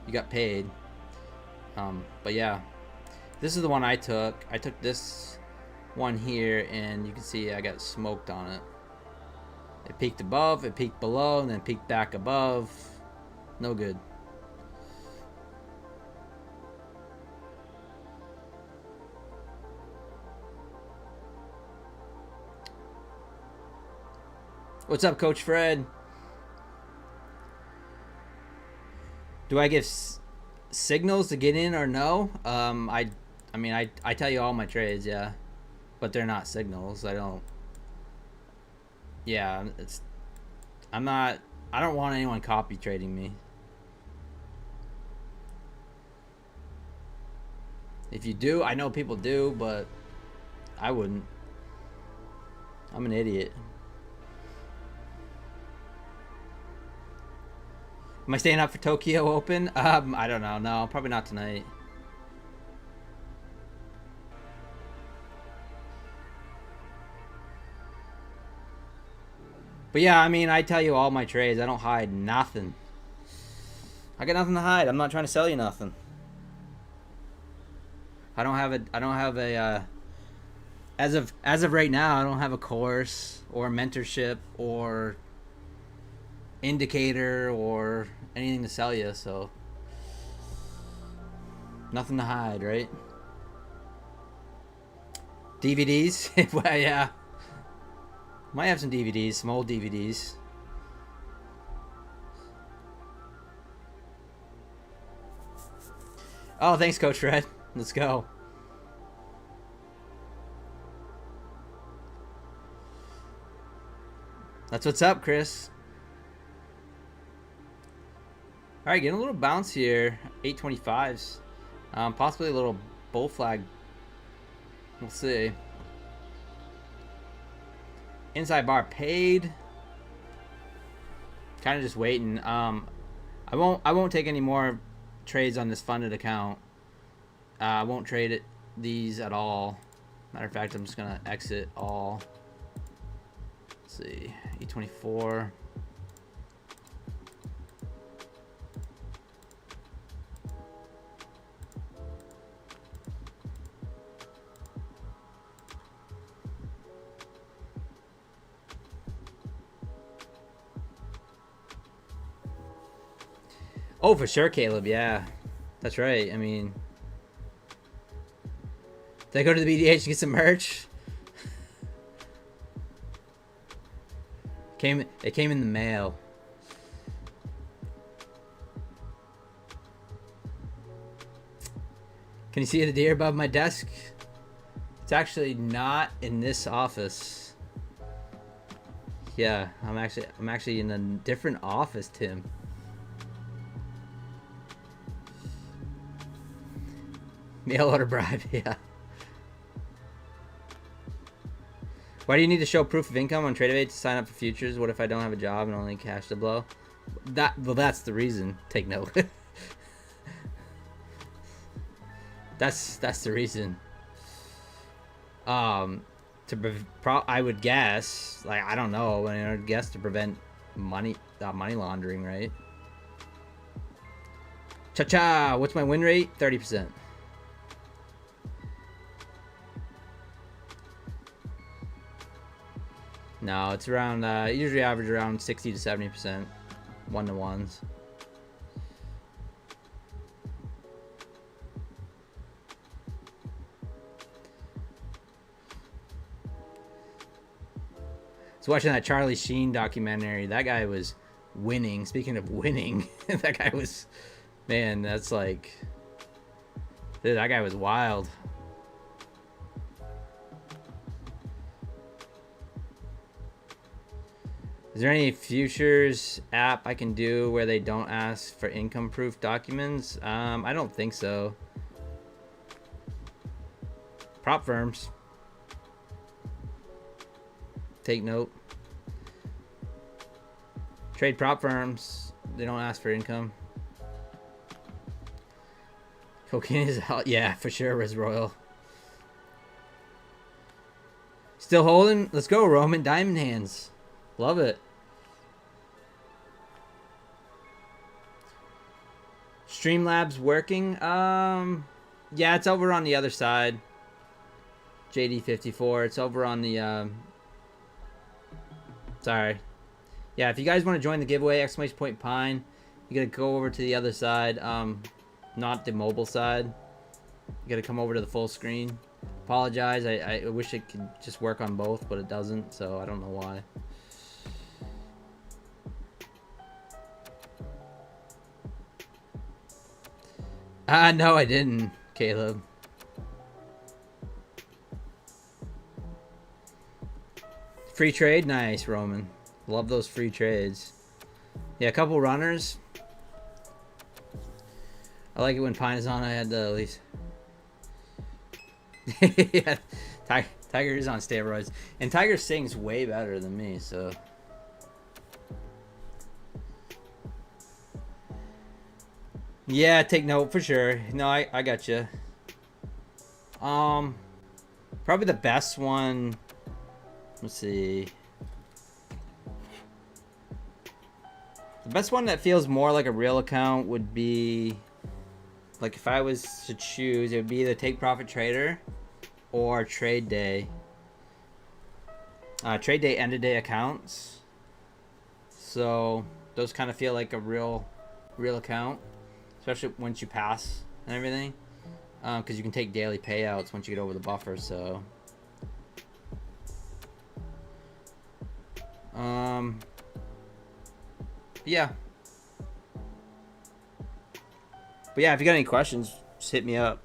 you got paid. But yeah, this is the one I took. I took this one here, and you can see I got smoked on it. It peaked above, it peaked below, and then peaked back above. No good. What's up, Coach Fred? Do I give signals to get in or no? I mean, I tell you all my trades, yeah, but they're not signals. I don't. Yeah, I'm not. I don't want anyone copy trading me. If you do, I know people do, but I wouldn't. I'm an idiot. Am I staying up for Tokyo Open? I don't know. No, probably not tonight. But yeah, I mean, I tell you all my trades. I don't hide nothing. I got nothing to hide. I'm not trying to sell you nothing. I don't have a as of right now, I don't have a course or mentorship or indicator or anything to sell you, so nothing to hide, right? DVDs? Well, yeah. Might have some DVDs, some old DVDs. Oh, thanks, Coach Fred. Let's go. That's what's up, Chris. All right, getting a little bounce here. 825s. Possibly a little bull flag. We'll see. Inside bar paid. Kind of just waiting. I won't take any more trades on this funded account. I won't trade these at all. Matter of fact, I'm just gonna exit all. Let's see, E24. Oh, for sure, Caleb. Yeah, that's right. I mean, did I go to the BDH and get some merch? It came in the mail. Can you see the deer above my desk? It's actually not in this office. Yeah, I'm actually in a different office, Tim. Mail order bribe, yeah. Why do you need to show proof of income on TradeAway to sign up for futures? What if I don't have a job and only cash to blow? That's the reason. Take note. that's the reason. I would guess, like, I don't know, I would guess to prevent money laundering, right? Cha-cha! What's my win rate? 30%. No, it's around, usually average around 60 to 70%. 1-to-1s. So watching that Charlie Sheen documentary, that guy was winning. Speaking of winning, that guy was, man, that's like, dude, that guy was wild. Is there any futures app I can do where they don't ask for income proof documents? I don't think so. Prop firms. Take note. Trade prop firms. They don't ask for income. Cocaine is out. Yeah, for sure, Riz Royal. Still holding? Let's go, Roman. Diamond hands. Love it. Streamlabs working? Yeah, it's over on the other side. JD54. It's over on the, sorry. Yeah, if you guys want to join the giveaway, exclamation point Pine, you gotta go over to the other side, not the mobile side. You gotta come over to the full screen. Apologize, I wish it could just work on both, but it doesn't, so I don't know why. No, I didn't, Caleb. Free trade? Nice, Roman. Love those free trades. Yeah, a couple runners. I like it when Pine is on. I had to at least. Yeah, Tiger is on steroids. And Tiger sings way better than me, so. Yeah, take note for sure. No, I got you. Probably the best one. Let's see. The best one that feels more like a real account would be, like, if I was to choose, it would be either Take Profit Trader or Trade Day. Trade Day end of day accounts. So those kind of feel like a real account, especially once you pass and everything, because you can take daily payouts once you get over the buffer. So yeah. But yeah, if you got any questions, just hit me up.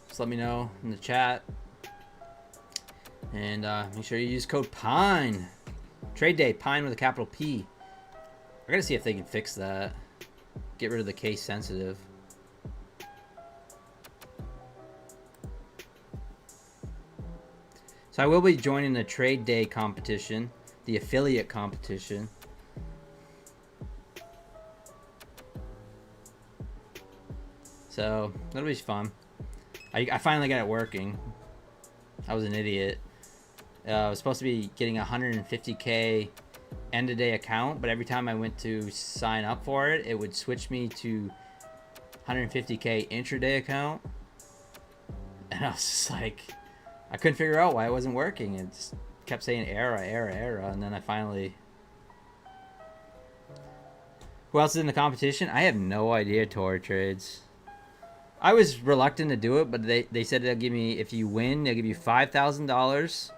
Just let me know in the chat. And make sure you use code PINE. Trade Day, Pine with a capital P. I gotta see if they can fix that. Get rid of the case sensitive. So I will be joining the Trade Day competition, the affiliate competition. So that'll be fun. I finally got it working. I was an idiot. I was supposed to be getting a 150K end of day account, but every time I went to sign up for it, it would switch me to 150K intraday account. And I was just like, I couldn't figure out why it wasn't working. It just kept saying error. And then I finally... Who else is in the competition? I have no idea. Tour trades. I was reluctant to do it, but they said they'll give me, if you win, they'll give you $5,000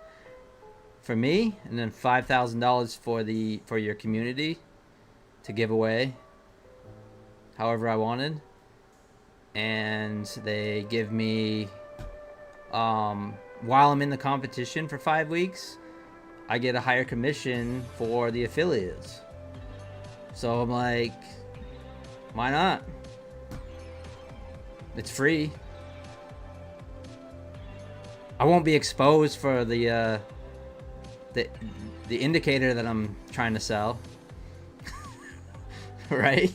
for me, and then $5,000 for your community to give away however I wanted. And they give me, while I'm in the competition for 5 weeks, I get a higher commission for the affiliates. So I'm like, why not? It's free. I won't be exposed for the indicator that I'm trying to sell. Right?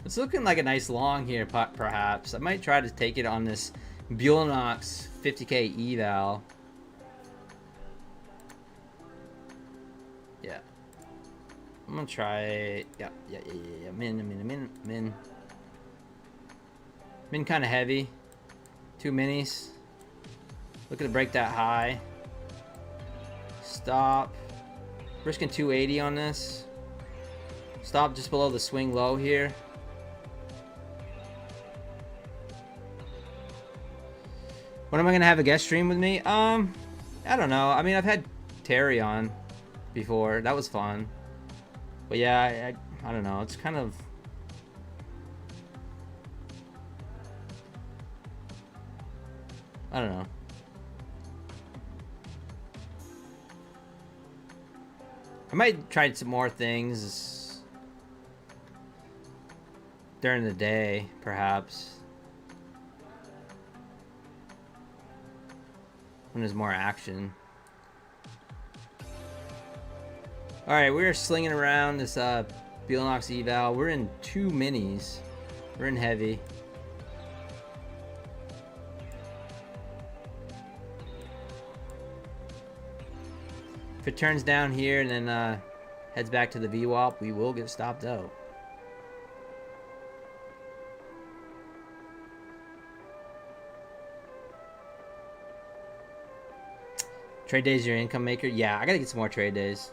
It's looking like a nice long here, perhaps. I might try to take it on this Buellnox 50k eval. Yeah. I'm gonna try. Yeah. Min. Min kind of heavy. 2 minis. Looking to break that high. Stop. Risking 280 on this. Stop just below the swing low here. When am I gonna have a guest stream with me? I don't know. I mean, I've had Terry on before. That was fun. But yeah, I don't know. It's kind of... I don't know. I might try some more things during the day, perhaps. When there's more action. Alright, we're slinging around this Buellnox eval. We're in 2 minis. We're in heavy. If it turns down here and then heads back to the VWAP, we will get stopped out. Trade days your income maker? Yeah, I gotta get some more trade days.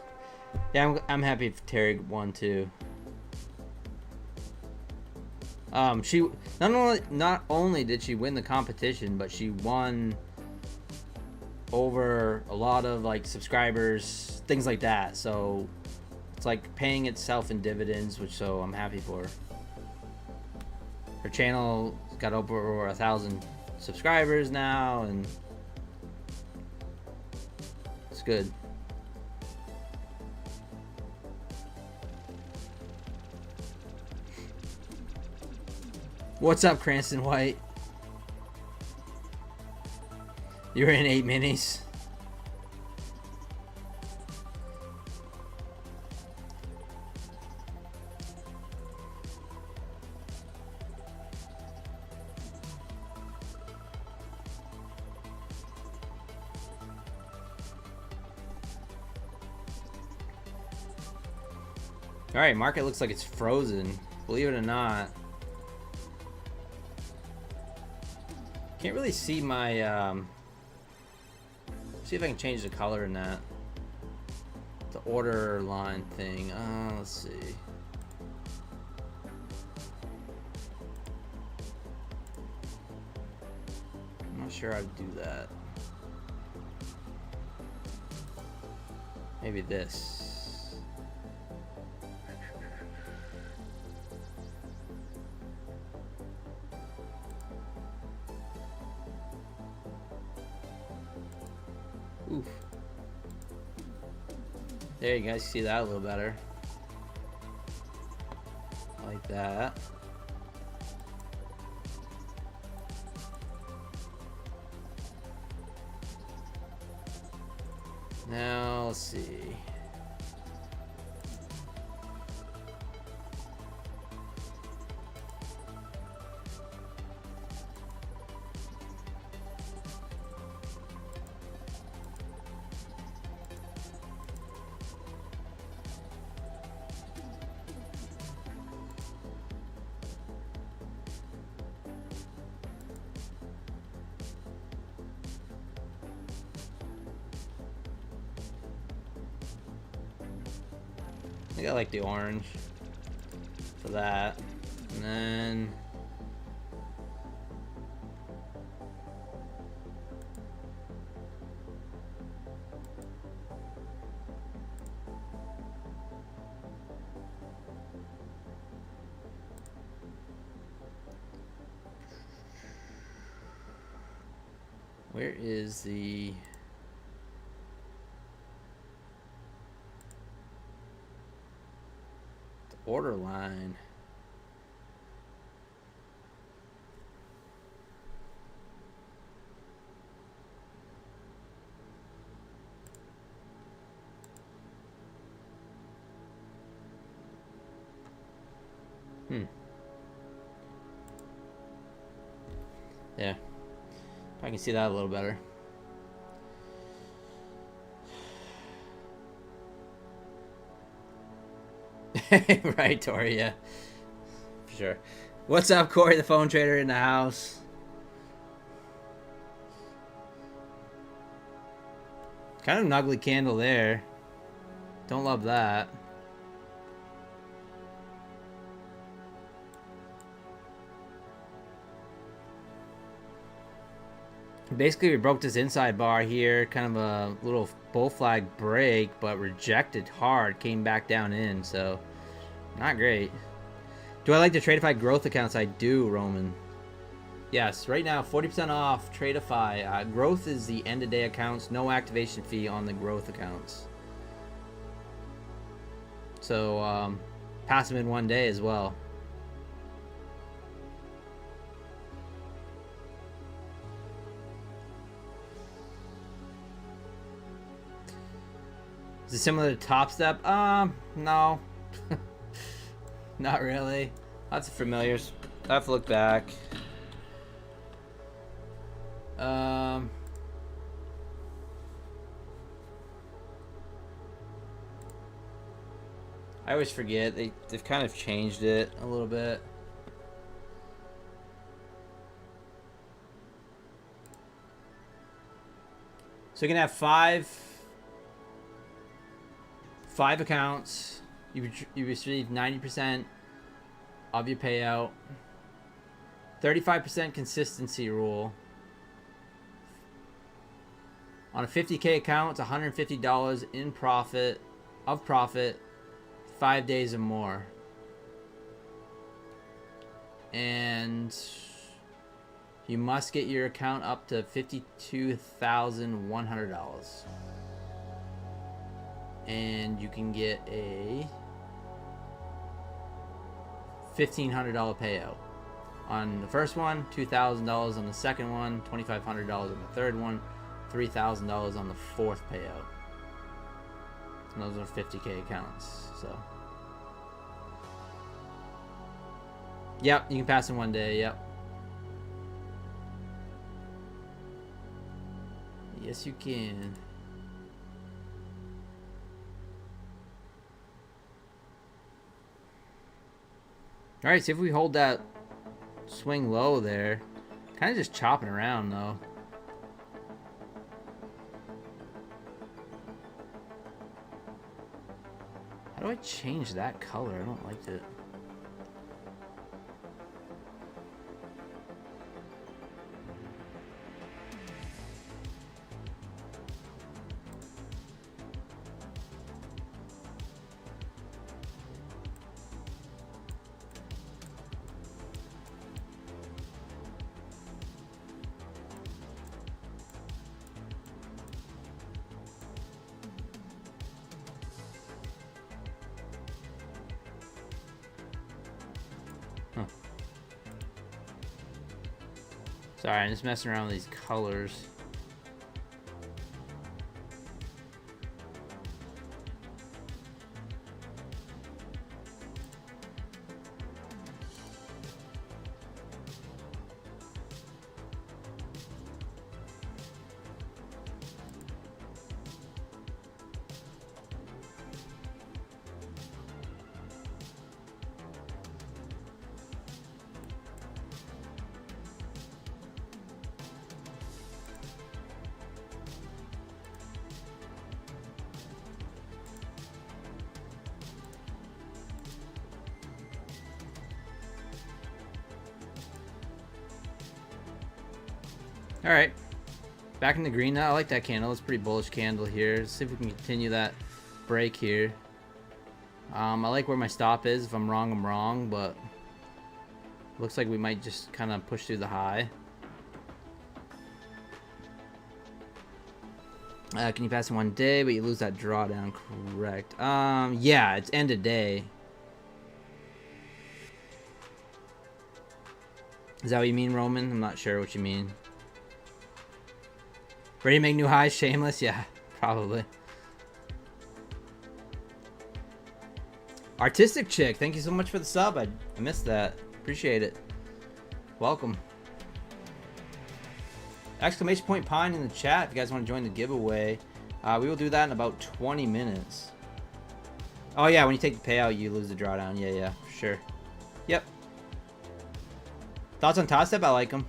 Yeah, I'm happy if Terry won too. She not only did she win the competition, but she won over a lot of like subscribers, things like that. So it's like paying itself in dividends, which so I'm happy for. Her channel got over 1,000 subscribers now, and it's good. What's up, Cranston White? You're in 8 minis. Alright, market looks like it's frozen. Believe it or not. Can't really see my, see if I can change the color in that. The order line thing. Let's see. I'm not sure how to do that. Maybe this. Oof. There, you guys see that a little better. Like that. Now, let's see. think I like the orange for that. And then where is the order line? Yeah, I can see that a little better. Right, Tori, yeah. For sure. What's up, Corey, the phone trader in the house? Kind of an ugly candle there. Don't love that. Basically, we broke this inside bar here. Kind of a little bull flag break, but rejected hard. Came back down in, so not great. Do I like to Tradeify growth accounts? I do, Roman. Yes, right now, 40% off Tradeify. Growth is the end-of-day accounts. No activation fee on the growth accounts. So, pass them in one day as well. Is it similar to Top Step? No. Not really. Lots of familiars. I have to look back. I always forget. They've kind of changed it a little bit. So you can have five accounts. You receive 90% of your payout. 35% consistency rule. On a 50K account, it's $150 in profit, 5 days or more. And you must get your account up to $52,100. And you can get a $1,500 payout. On the first one, $2,000 on the second one, $2,500 on the third one, $3,000 on the fourth payout. And those are 50K accounts. So, yep, you can pass in one day. Yep. Yes, you can. All right, see if we hold that swing low there. Kind of just chopping around though. How do I change that color? I don't like it. Sorry, I'm just messing around with these colors. All right, back in the green now. I like that candle. It's a pretty bullish candle here. Let's see if we can continue that break here. I like where my stop is. If I'm wrong, but looks like we might just kind of push through the high. Can you pass in 1 day, but you lose that drawdown, correct? Yeah, it's end of day. Is that what you mean, Roman? I'm not sure what you mean. Ready to make new highs, shameless? Yeah, probably. Artistic Chick, thank you so much for the sub. I missed that. Appreciate it. Welcome. Exclamation point Pine in the chat if you guys want to join the giveaway. We will do that in about 20 minutes. Oh yeah, when you take the payout, you lose the drawdown. Yeah, for sure. Yep. Thoughts on Top Step? I like them.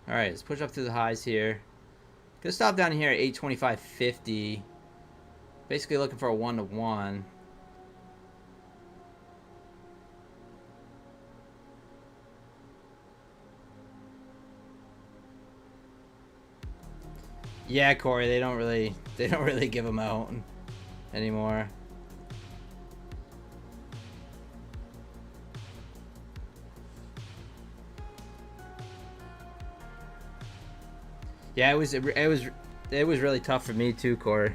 Alright, let's push up through the highs here. Gonna stop down here at 825.50. Basically looking for a 1-to-1. Yeah, Corey, they don't really give them out anymore. Yeah, it was really tough for me too, Corey.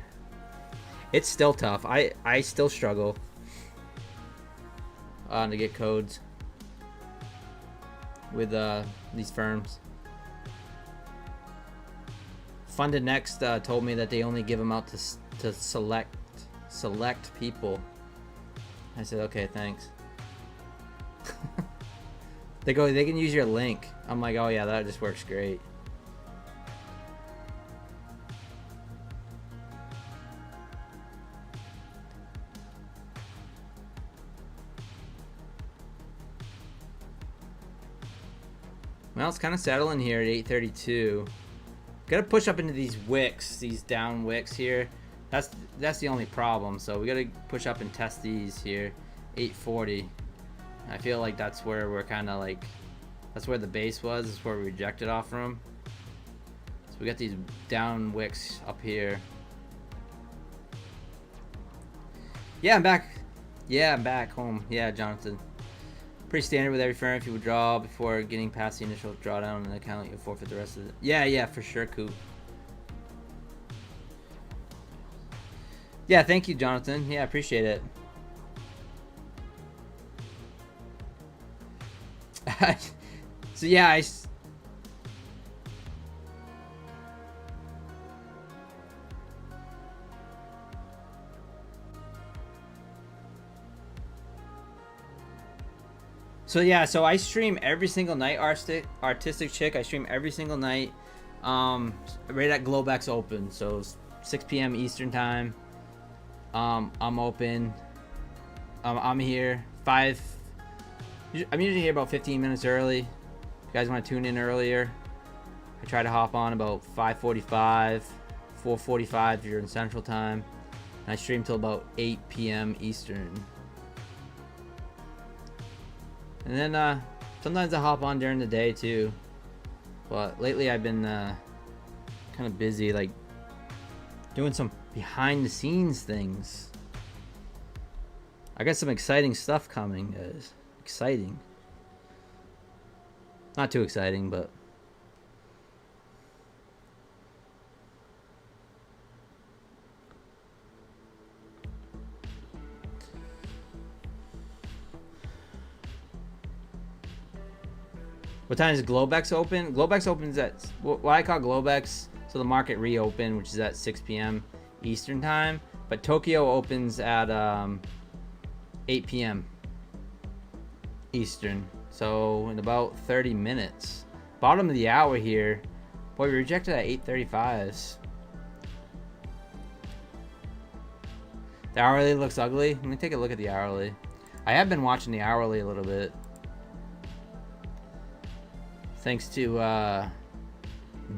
It's still tough. I still struggle to get codes with these firms. Funded Next told me that they only give them out to select people. I said, okay, thanks. They can use your link. I'm like, oh yeah, that just works great. Well, it's kind of settling here at 832. Gotta push up into these wicks, these down wicks here. That's the only problem. So we gotta push up and test these here. 840. I feel like that's where we're kind of like, that's where the base was. That's where we rejected off from. So we got these down wicks up here. Yeah, I'm back. Yeah, I'm back home. Yeah, Jonathan. Pretty standard with every firm. If you withdraw before getting past the initial drawdown on an account, you'll forfeit the rest of it. Yeah, for sure, Coop. Yeah, thank you, Jonathan. Yeah, appreciate it. So yeah, so I stream every single night. Artistic Chick, I stream every single night. Right at Globex open, so 6 p.m. Eastern time. I'm open. I'm here 5. I'm usually here about 15 minutes early. If you guys want to tune in earlier, I try to hop on about 5:45, 4:45 if you're in Central Time. And I stream till about 8 p.m. Eastern. And then sometimes I hop on during the day too. But lately I've been kind of busy, like doing some behind the scenes things. I got some exciting stuff coming, guys. Exciting. Not too exciting, but what time is Globex open? Globex opens at what I call Globex, so the market reopened, which is at 6 p.m. Eastern time. But Tokyo opens at 8 p.m. Eastern, so in about 30 minutes. Bottom of the hour here. Boy, we rejected at 8:35s. The hourly looks ugly. Let me take a look at the hourly. I have been watching the hourly a little bit. Thanks to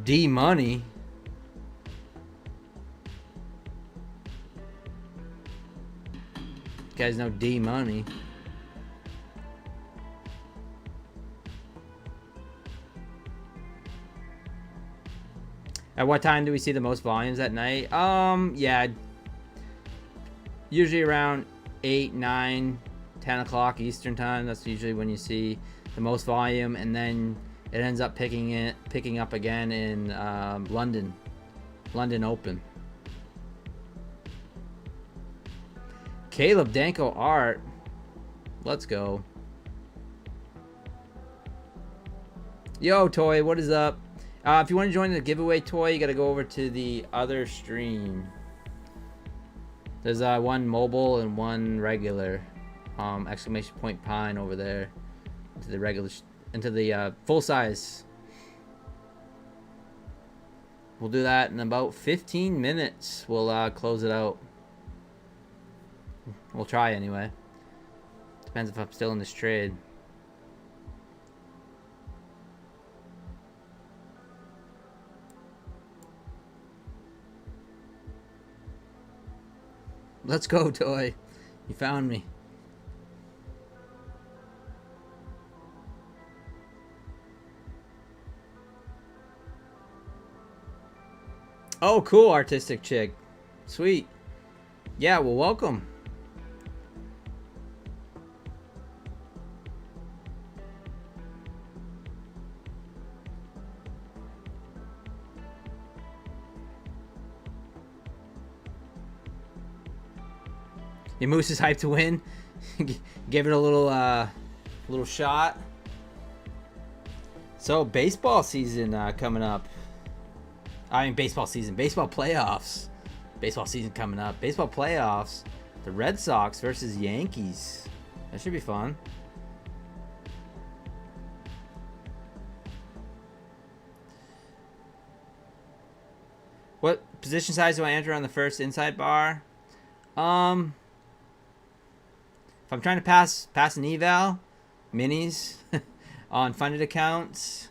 D Money. You guys know D Money. At what time do we see the most volumes at night? Yeah. Usually around 8, 9, 10 o'clock Eastern time. That's usually when you see the most volume, and then it ends up picking up again in London Open. Caleb Danko Art, let's go. Yo, Toy, what is up? If you want to join the giveaway, Toy, you got to go over to the other stream. There's one mobile and one regular. Exclamation point Pine over there. Into the regular, into the full size. We'll do that in about 15 minutes. We'll close it out. We'll try anyway. Depends if I'm still in this trade. Let's go, Toy. You found me. Oh, cool, artistic chick. Sweet. Yeah, well, welcome. Your Moose is hyped to win. Give it a little shot. So baseball season coming up. I mean baseball season, baseball playoffs. Baseball season coming up. Baseball playoffs. The Red Sox versus Yankees. That should be fun. What position size do I enter on the first inside bar? If I'm trying to pass an eval, minis on funded accounts,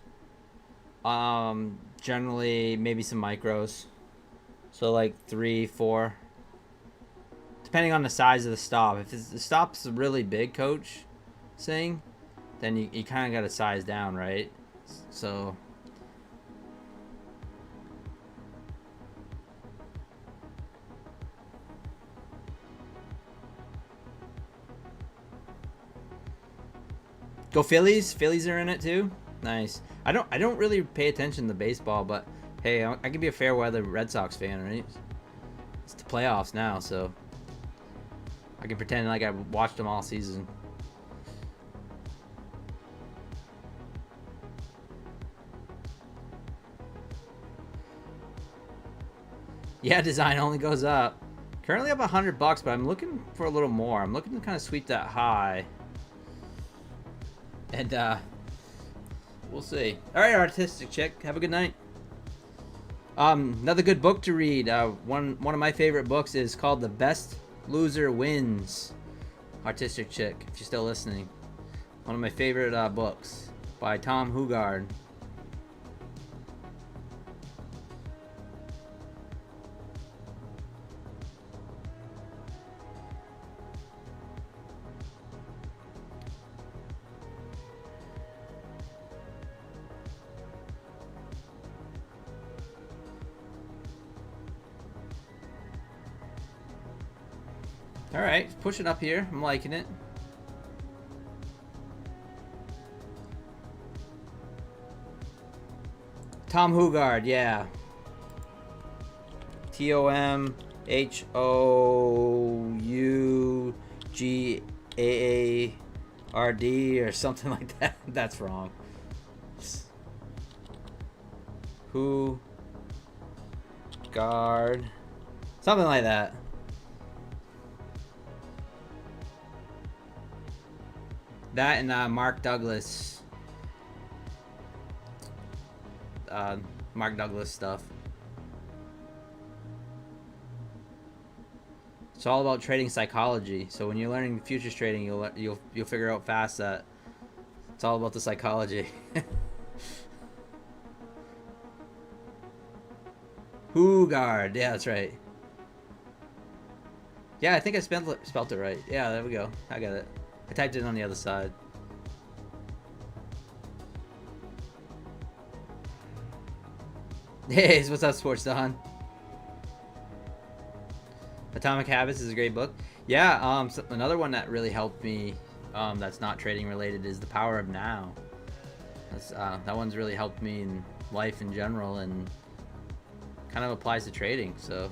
generally maybe some micros, so like 3, 4, depending on the size of the stop. If the stop's really big, coach saying, then you kind of got to size down, right? So go Phillies. Phillies are in it too. Nice. I don't really pay attention to baseball, but hey, I can be a fair weather Red Sox fan, right? It's the playoffs now, so I can pretend like I watched them all season. Yeah, design only goes up. Currently up $100, but I'm looking for a little more. I'm looking to kind of sweep that high. And we'll see. All right, artistic chick. Have a good night. Another good book to read. One of my favorite books is called The Best Loser Wins. Artistic chick, if you're still listening. One of my favorite books by Tom Hugard. All right, pushing up here. I'm liking it. Tom Hugard, yeah. TOMHOUGAARD or something like that. That's wrong. Hugard. Something like that. That and Mark Douglas. Mark Douglas stuff. It's all about trading psychology. So when you're learning futures trading, you'll figure out fast that it's all about the psychology. Hugard. Yeah, that's right. Yeah, I think I spelt it right. Yeah, there we go. I got it. I typed it on the other side. Hey, what's up, Sports Don? Atomic Habits is a great book. Yeah, so another one that really helped me, that's not trading related, is The Power of Now. That one's really helped me in life in general and kind of applies to trading. So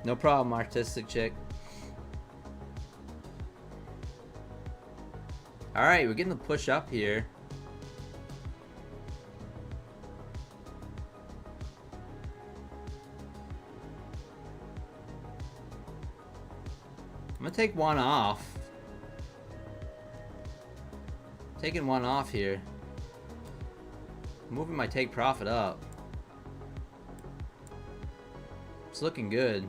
no problem, artistic chick. All right, we're getting the push up here. I'm gonna take one off. Taking one off here. Moving my take profit up. It's looking good.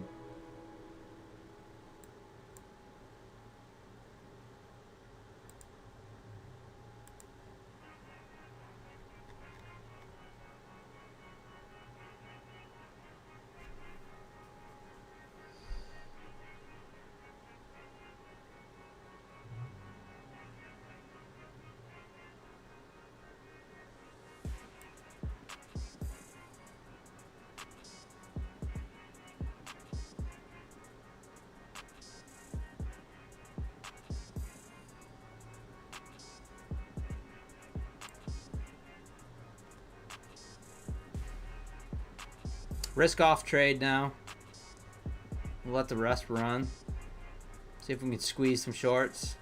Risk off trade now. We'll let the rest run. See if we can squeeze some shorts.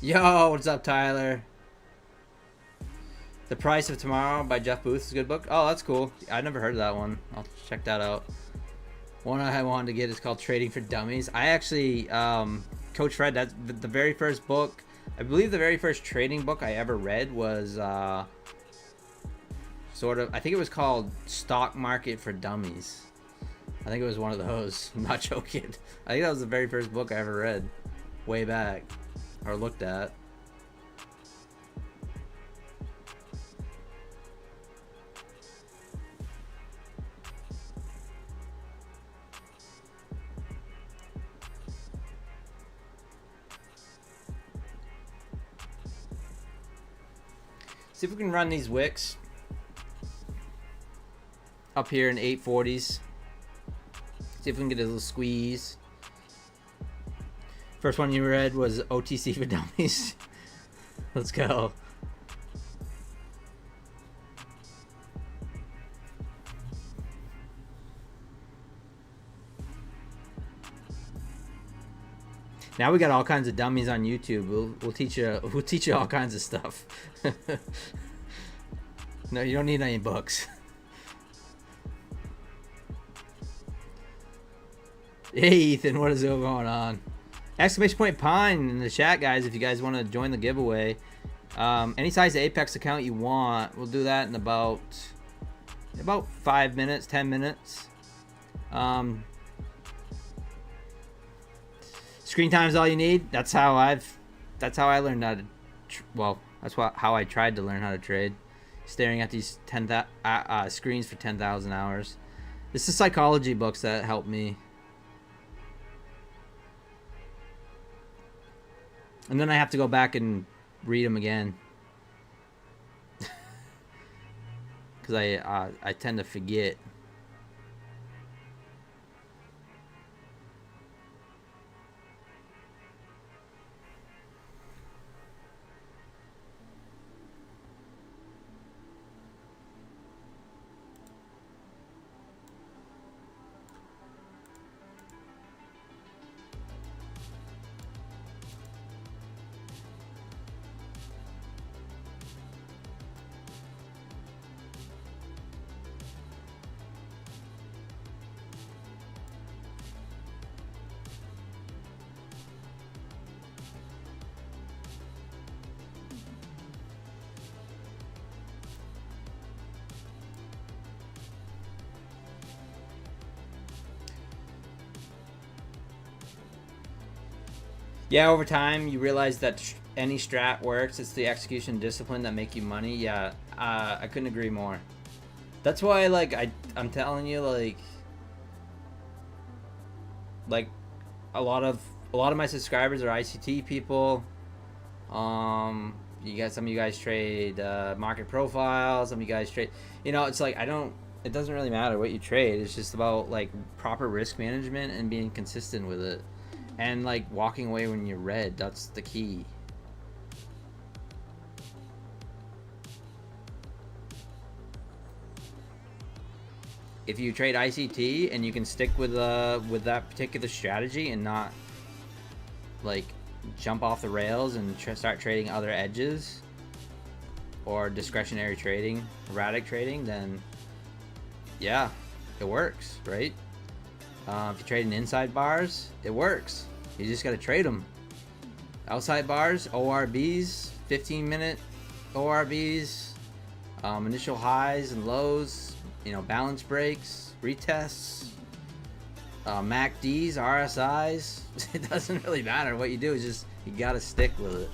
Yo, what's up, Tyler? The Price of Tomorrow by Jeff Booth is a good book. Oh, that's cool. I never heard of that one. I'll check that out. One I wanted to get is called Trading for Dummies. I actually, Coach Fred, that's the very first book. I believe the very first trading book I ever read was I think it was called Stock Market for Dummies. I think it was one of those. I'm not joking. I think that was the very first book I ever read way back or looked at. See if we can run these wicks up here in 840s. See if we can get a little squeeze. First one you read was OTC for Dummies. Let's go. Now we got all kinds of dummies on YouTube. We'll teach you all kinds of stuff. No, you don't need any books. Hey Ethan, what is going on? Exclamation point Pine in the chat, guys, if you guys want to join the giveaway. Any size Apex account you want, we'll do that in about 5 minutes, 10 minutes. Screen time is all you need. That's how I learned how to. How I tried to learn how to trade. Staring at these screens for 10,000 hours. This is psychology books that helped me. And then I have to go back and read them again. Because I tend to forget. Yeah, over time you realize that any strat works. It's the execution discipline that make you money. Yeah, I couldn't agree more. That's why, like, I'm telling you, like a lot of my subscribers are ICT people. You got some of you guys trade market profiles. Some of you guys trade. You know, it's like I don't. It doesn't really matter what you trade. It's just about like proper risk management and being consistent with it, and like walking away when you're red. That's the key. If you trade ICT and you can stick with that particular strategy and not like jump off the rails and start trading other edges or discretionary trading, erratic trading, then yeah, it works, right? If you trade in inside bars, it works. You just got to trade them. Outside bars, ORBs, 15-minute ORBs, initial highs and lows, you know, balance breaks, retests, MACDs, RSIs. It doesn't really matter what you do. It's just you got to stick with it.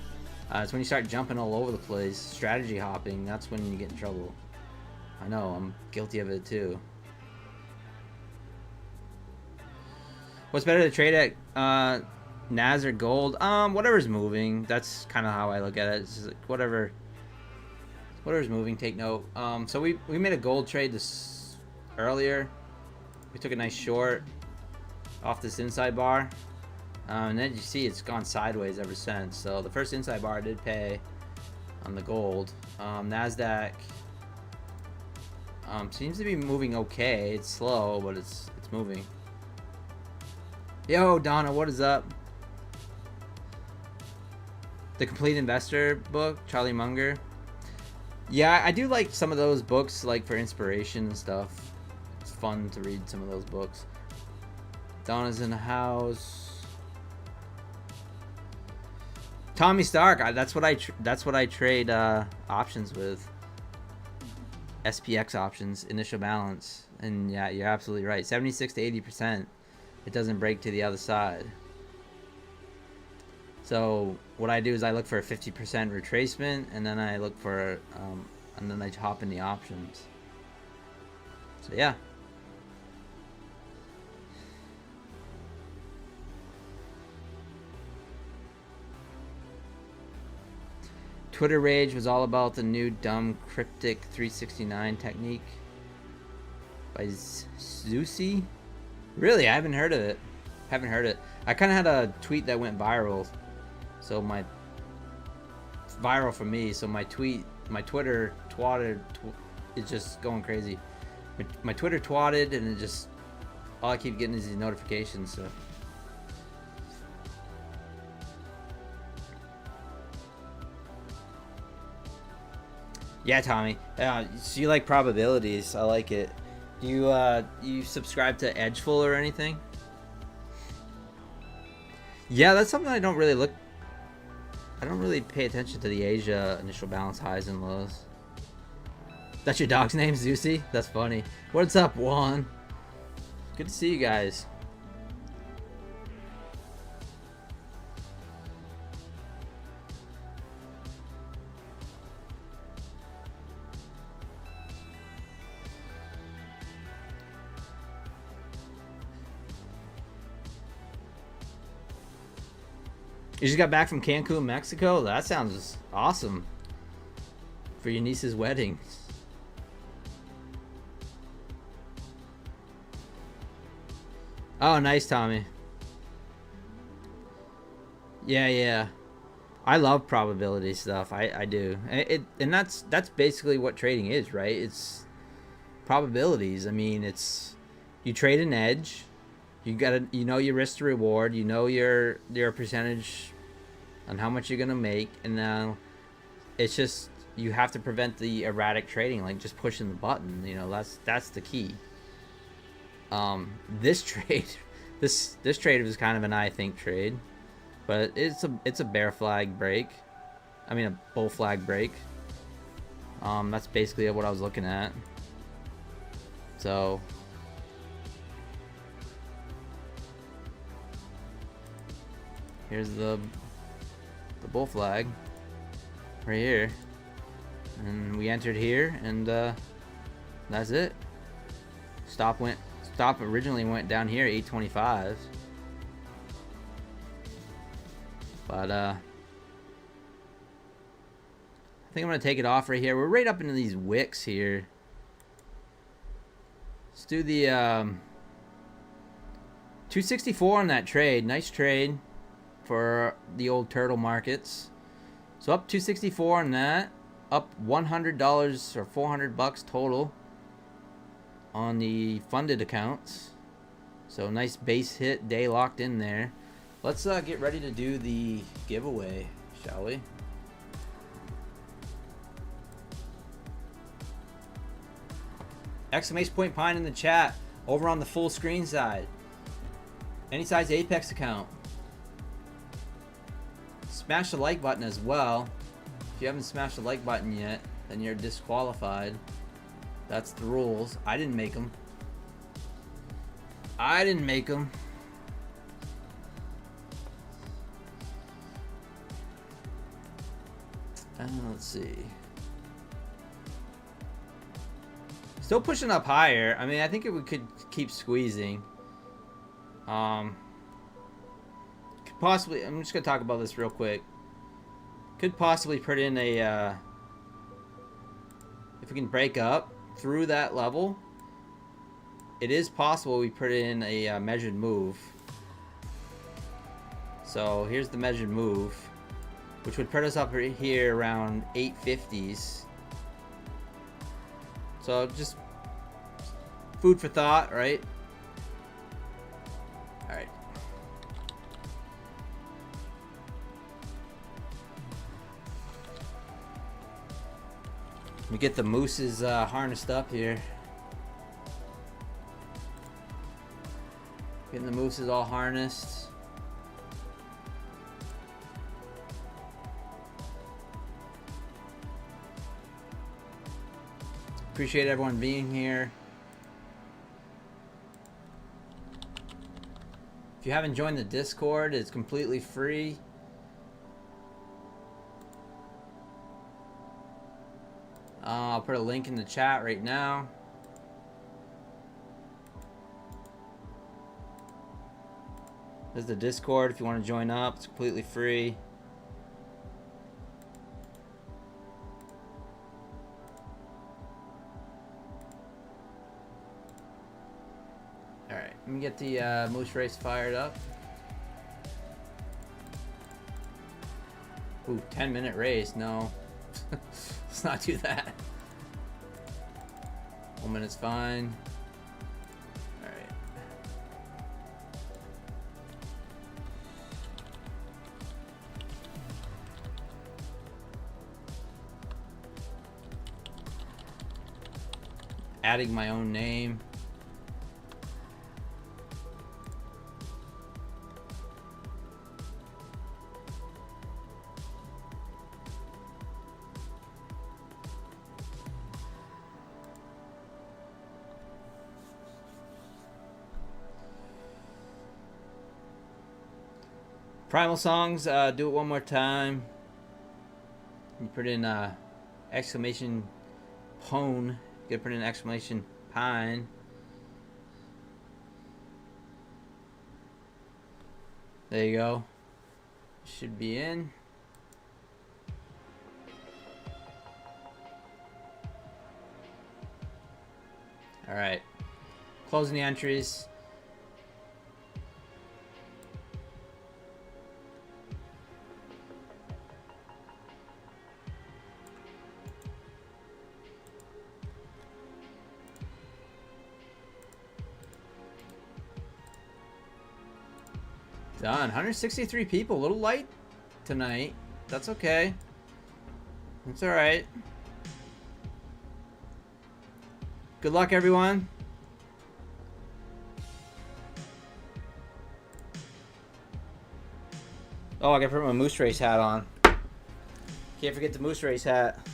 It's when you start jumping all over the place, strategy hopping, that's when you get in trouble. I know, I'm guilty of it too. What's better to trade at NAS or gold? Whatever's moving. That's kind of how I look at it. It's just like whatever's moving, take note. So we made a gold trade this earlier. We took a nice short off this inside bar. And then you see it's gone sideways ever since. So the first inside bar did pay on the gold. NASDAQ seems to be moving okay. It's slow, but it's moving. Yo, Donna, what is up? The Complete Investor book, Charlie Munger. Yeah, I do like some of those books, like for inspiration and stuff. It's fun to read some of those books. Donna's in the house. Tommy Stark. That's what I trade options with. SPX options, initial balance, and yeah, you're absolutely right. 76 to 80%. It doesn't break to the other side. So what I do is I look for a 50% retracement, and then I look for, and then I hop in the options. So yeah. Twitter Rage was all about the new dumb cryptic 369 technique by Zusi. Really, I haven't heard of it. I kind of had a tweet that went viral. So viral for me. So my Twitter twatted. It's just going crazy. My Twitter twatted, and it just all I keep getting is these notifications. So. Yeah, Tommy. So you like probabilities? I like it. You subscribe to Edgeful or anything? Yeah, that's something I don't really pay attention to the Asia initial balance highs and lows. That's your dog's name, Zusi? That's funny. What's up, Juan? Good to see you guys. You just got back from Cancun, Mexico? That sounds awesome. For your niece's wedding. Oh, nice, Tommy. Yeah. I love probability stuff. I do. And that's basically what trading is, right? It's probabilities. I mean, it's you trade an edge. You know your risk to reward, you know your percentage on how much you're gonna make, and now it's just you have to prevent the erratic trading, like just pushing the button. You know, that's the key. This trade, this trade was kind of an I think trade, but it's a bear flag break. I mean a bull flag break. That's basically what I was looking at. So. Here's the bull flag right here, and we entered here, and that's it. Stop originally went down here 825, but I think I'm gonna take it off right here. We're right up into these wicks here. Let's do the 264 on that trade. Nice trade for the old turtle markets. So up 264 on that, up $100 or $400 total on the funded accounts. So nice base hit day locked in there. Let's get ready to do the giveaway, shall we? Exclamation point pine in the chat over on the full screen side. Any size Apex account. Smash the like button as well. If you haven't smashed the like button yet, then you're disqualified. That's the rules. I didn't make them. I didn't make them. Let's see. Still pushing up higher. I mean, I think we could keep squeezing. Could possibly, I'm just gonna talk about this real quick. Could possibly put in a, if we can break up through that level, it is possible we put in a measured move. So here's the measured move, which would put us up right here around 850s. So just food for thought, right? All right. Let me get the mooses harnessed up here. Getting the mooses all harnessed. Appreciate everyone being here. If you haven't joined the Discord, it's completely free. I'll put a link in the chat right now. There's the Discord if you want to join up. It's completely free. Alright, let me get the moose race fired up. Ooh, 10-minute race. No. Let's not do that. 1 minute's fine. Alright. Adding my own name. Primal songs, do it one more time. You put in exclamation pone. You gotta put in exclamation pine. There you go. Should be in. Alright. Closing the entries. Done. 163 people. A little light tonight. That's okay. That's alright. Good luck, everyone. Oh, I gotta put my moose race hat on. Can't forget the moose race hat.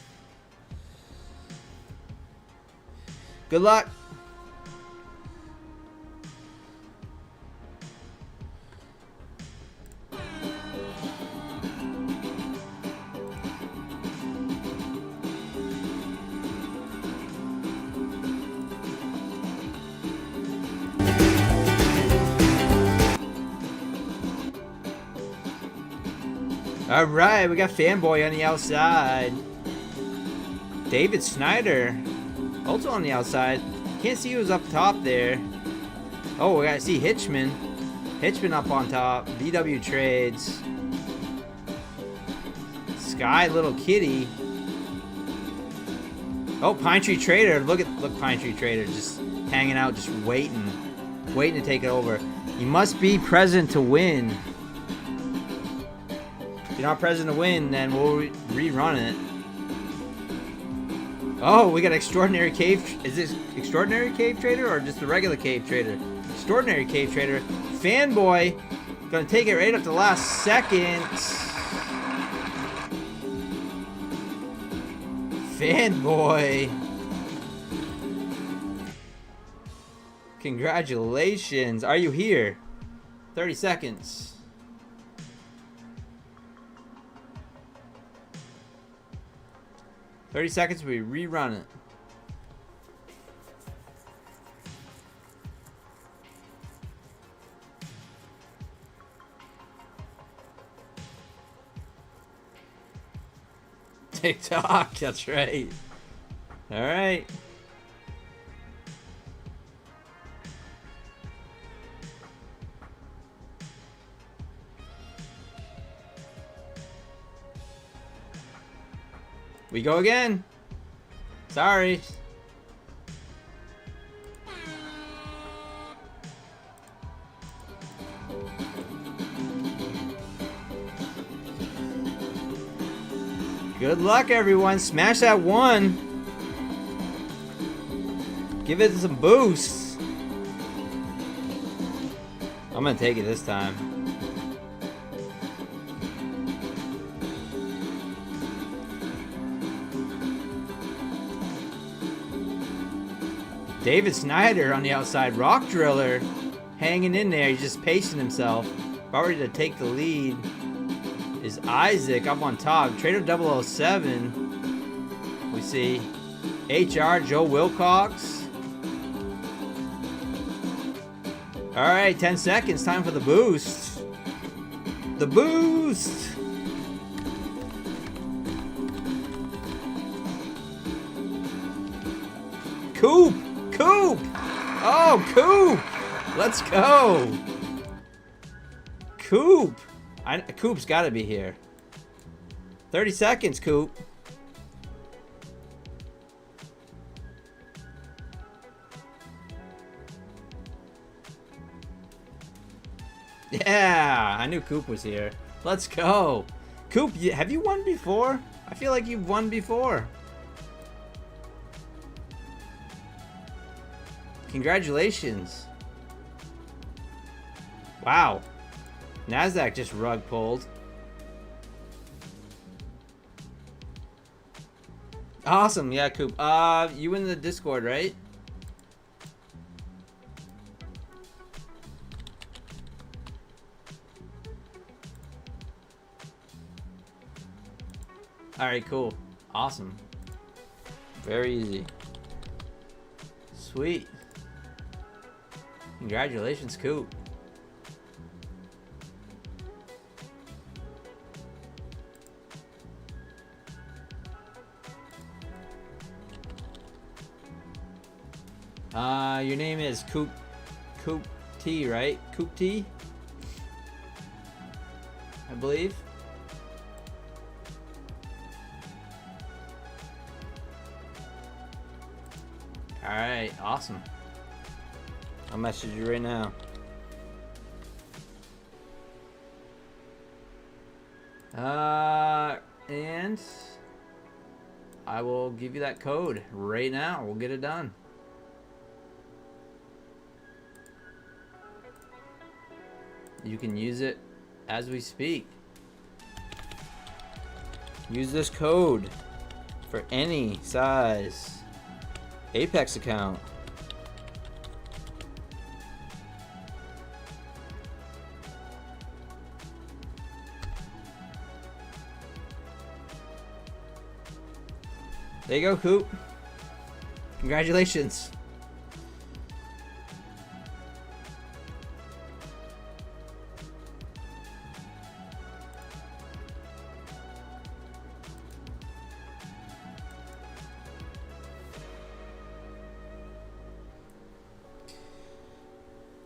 Good luck. All right, we got Fanboy on the outside. David Snyder also on the outside. Can't see who's up top there. Oh, we gotta see Hitchman. Hitchman up on top. VW Trades. Sky Little Kitty. Oh, Pine Tree Trader. Look Pine Tree Trader just hanging out, just waiting to take it over. You must be present to win. If you're not present to win, then we'll rerun it. Oh, we got Extraordinary Cave. Is this Extraordinary Cave Trader or just the regular Cave Trader? Extraordinary Cave Trader. Fanboy gonna take it right up to the last second. Fanboy. Congratulations. Are you here? 30 seconds. We rerun it. TikTok, that's right. All right. We go again. Sorry. Good luck, everyone. Smash that one. Give it some boosts. I'm gonna take it this time. David Snyder on the outside. Rock Driller hanging in there. He's just pacing himself. About ready to take the lead is Isaac up on top. Trader 007. We see HR Joe Wilcox. All right, 10 seconds. Time for the boost. The boost. Coop. Oh, Coop. Let's go. Coop. Coop's got to be here. 30 seconds, Coop. Yeah, I knew Coop was here. Let's go. Coop, have you won before? I feel like you've won before. Congratulations. Wow. NASDAQ just rug pulled. Awesome. Yeah, Coop. You in the Discord, right? All right, cool. Awesome. Very easy. Sweet. Congratulations, Coop. Your name is Coop T, right? Coop T, I believe. All right, awesome. I'll message you right now. And I will give you that code right now. We'll get it done. You can use it as we speak. Use this code for any size Apex account. There you go, Coop. Congratulations.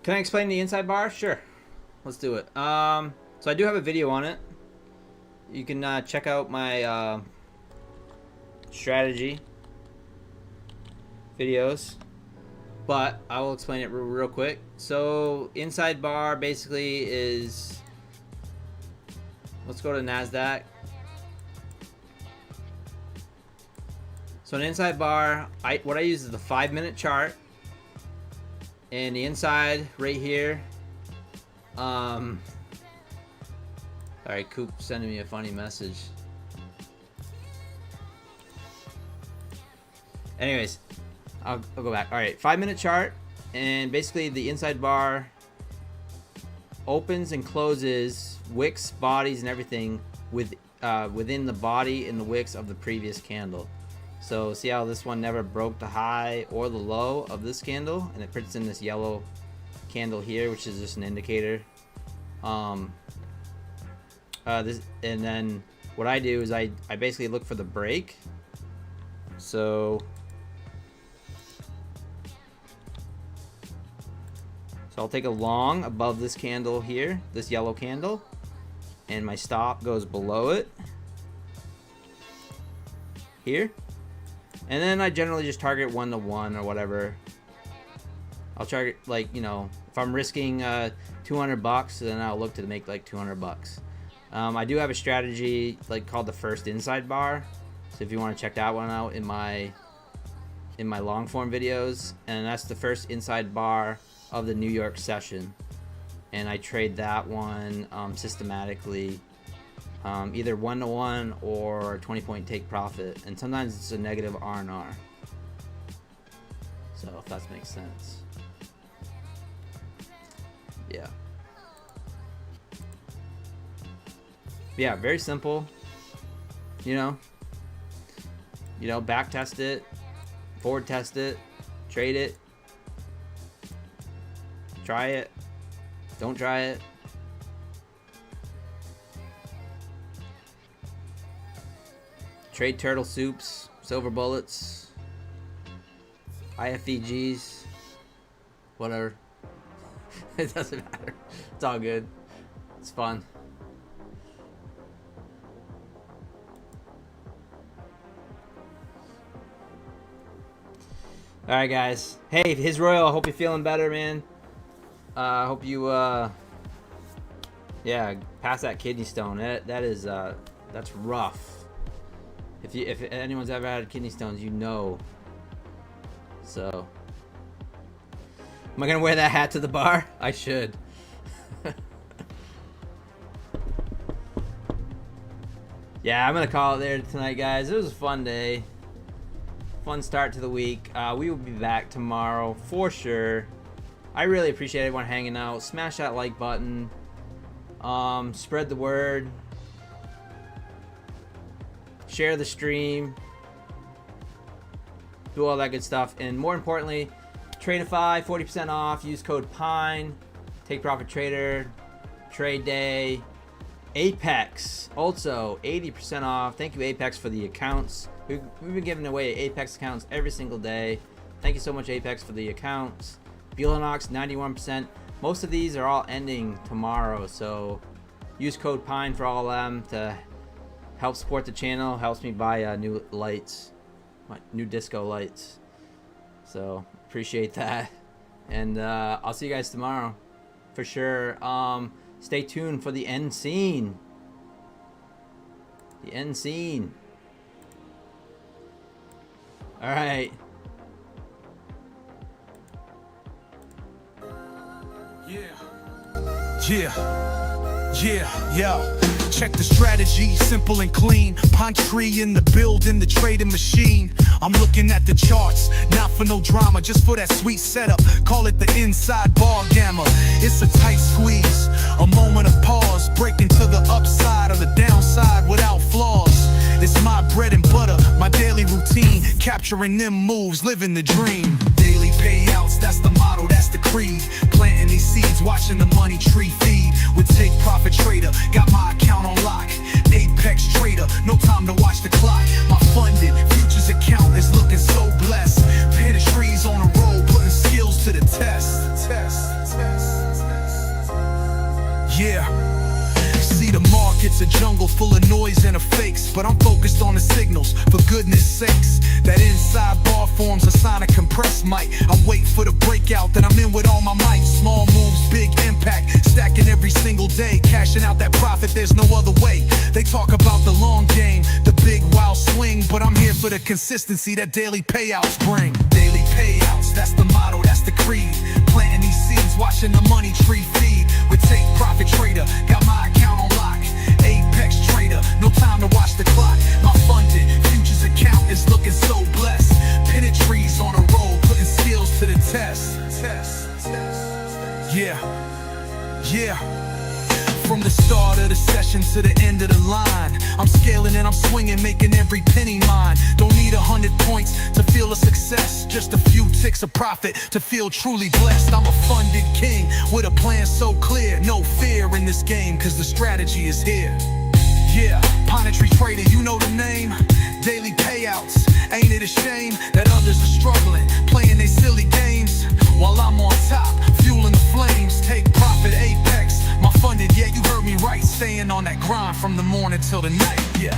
Can I explain the inside bar? Sure. Let's do it. So I do have a video on it. You can check out my strategy videos, but I will explain it real quick. So inside bar basically is, let's go to NASDAQ. So an inside bar, what I use is the 5-minute chart, and the inside right here. Sorry, Coop sending me a funny message. Anyways, I'll go back. All right, 5-minute chart, and basically the inside bar opens and closes wicks, bodies, and everything within the body and the wicks of the previous candle. So see how this one never broke the high or the low of this candle, and it puts in this yellow candle here, which is just an indicator. And then what I do is I basically look for the break. So I'll take a long above this candle here, this yellow candle, and my stop goes below it here. And then I generally just target 1 to 1 or whatever. I'll target, like, you know, if I'm risking $200, then I'll look to make like $200. I do have a strategy like called the first inside bar. So if you want to check that one out in my long form videos, and that's the first inside bar of the New York session. And I trade that one systematically. Either 1 to 1 or 20-point take profit, and sometimes it's a negative R&R. So if that makes sense, yeah, very simple. You know, back test it, forward test it, trade it, try it, don't try it. Trade turtle soups, silver bullets, IFEGs, whatever. It doesn't matter. It's all good. It's fun. All right, guys. Hey, His Royal, I hope you're feeling better, man. I hope you, yeah, pass that kidney stone. That's rough. If anyone's ever had kidney stones, you know. So, am I gonna wear that hat to the bar? I should. Yeah, I'm gonna call it there tonight, guys. It was a fun day, fun start to the week. We will be back tomorrow for sure. I really appreciate everyone hanging out. Smash that like button. Spread the word. Share the stream, do all that good stuff, and more importantly, Tradeify 40% off. Use code PINE. Take Profit Trader, Trade Day, Apex also 80% off. Thank you, Apex, for the accounts. We've been giving away Apex accounts every single day. Thank you so much, Apex, for the accounts. Belanox 91%. Most of these are all ending tomorrow, so use code PINE for all of them to help support the channel. Helps me buy new lights, my new disco lights. So appreciate that, and I'll see you guys tomorrow for sure. Stay tuned for the end scene. The end scene. All right. Yeah. Check the strategy, simple and clean. Pine tree in the building, the trading machine. I'm looking at the charts, not for no drama, just for that sweet setup. Call it the inside bar gamma. It's a tight squeeze, a moment of pause, breaking to the upside or the downside without flaws. It's my bread and butter, my daily routine, capturing them moves, living the dream. Daily payouts, that's the motto, that's the creed. Planting these seeds, watching the money tree feed. With Take Profit Trader, got my account on lock. Apex Trader, no time to watch the clock. My funded futures account is looking so blessed. Pantry trees on the road, putting skills to the test. market's a jungle full of noise and of fakes, but I'm focused on the signals, for goodness sakes. That inside bar forms a sign of compressed might. I wait for the breakout, then I'm in with all my might. Small moves, big impact, stacking every single day, cashing out that profit, there's no other way. They talk about the long game, the big wild swing, but I'm here for the consistency that daily payouts bring. Daily payouts, that's the motto, that's the creed. Planting these seeds, watching the money tree feed. With Take Profit Trader, got my account on lock. Apex Trader, no time to watch the clock. My funded futures account is looking so blessed. Pinning trees on a roll, putting skills to the test. Yeah. From the start of the session to the end of the line, I'm scaling and I'm swinging, making every penny mine. Don't need 100 points to feel a success, just a few ticks of profit to feel truly blessed. I'm a funded king with a plan so clear, no fear in this game, cause the strategy is here. Yeah, Monetary Trader, you know the name. Daily payouts, ain't it a shame that others are struggling, playing their silly games, while I'm on top, fueling the flames. Take Profit, Apex, my funded, yeah, you heard me right. Staying on that grind from the morning till the night, yeah.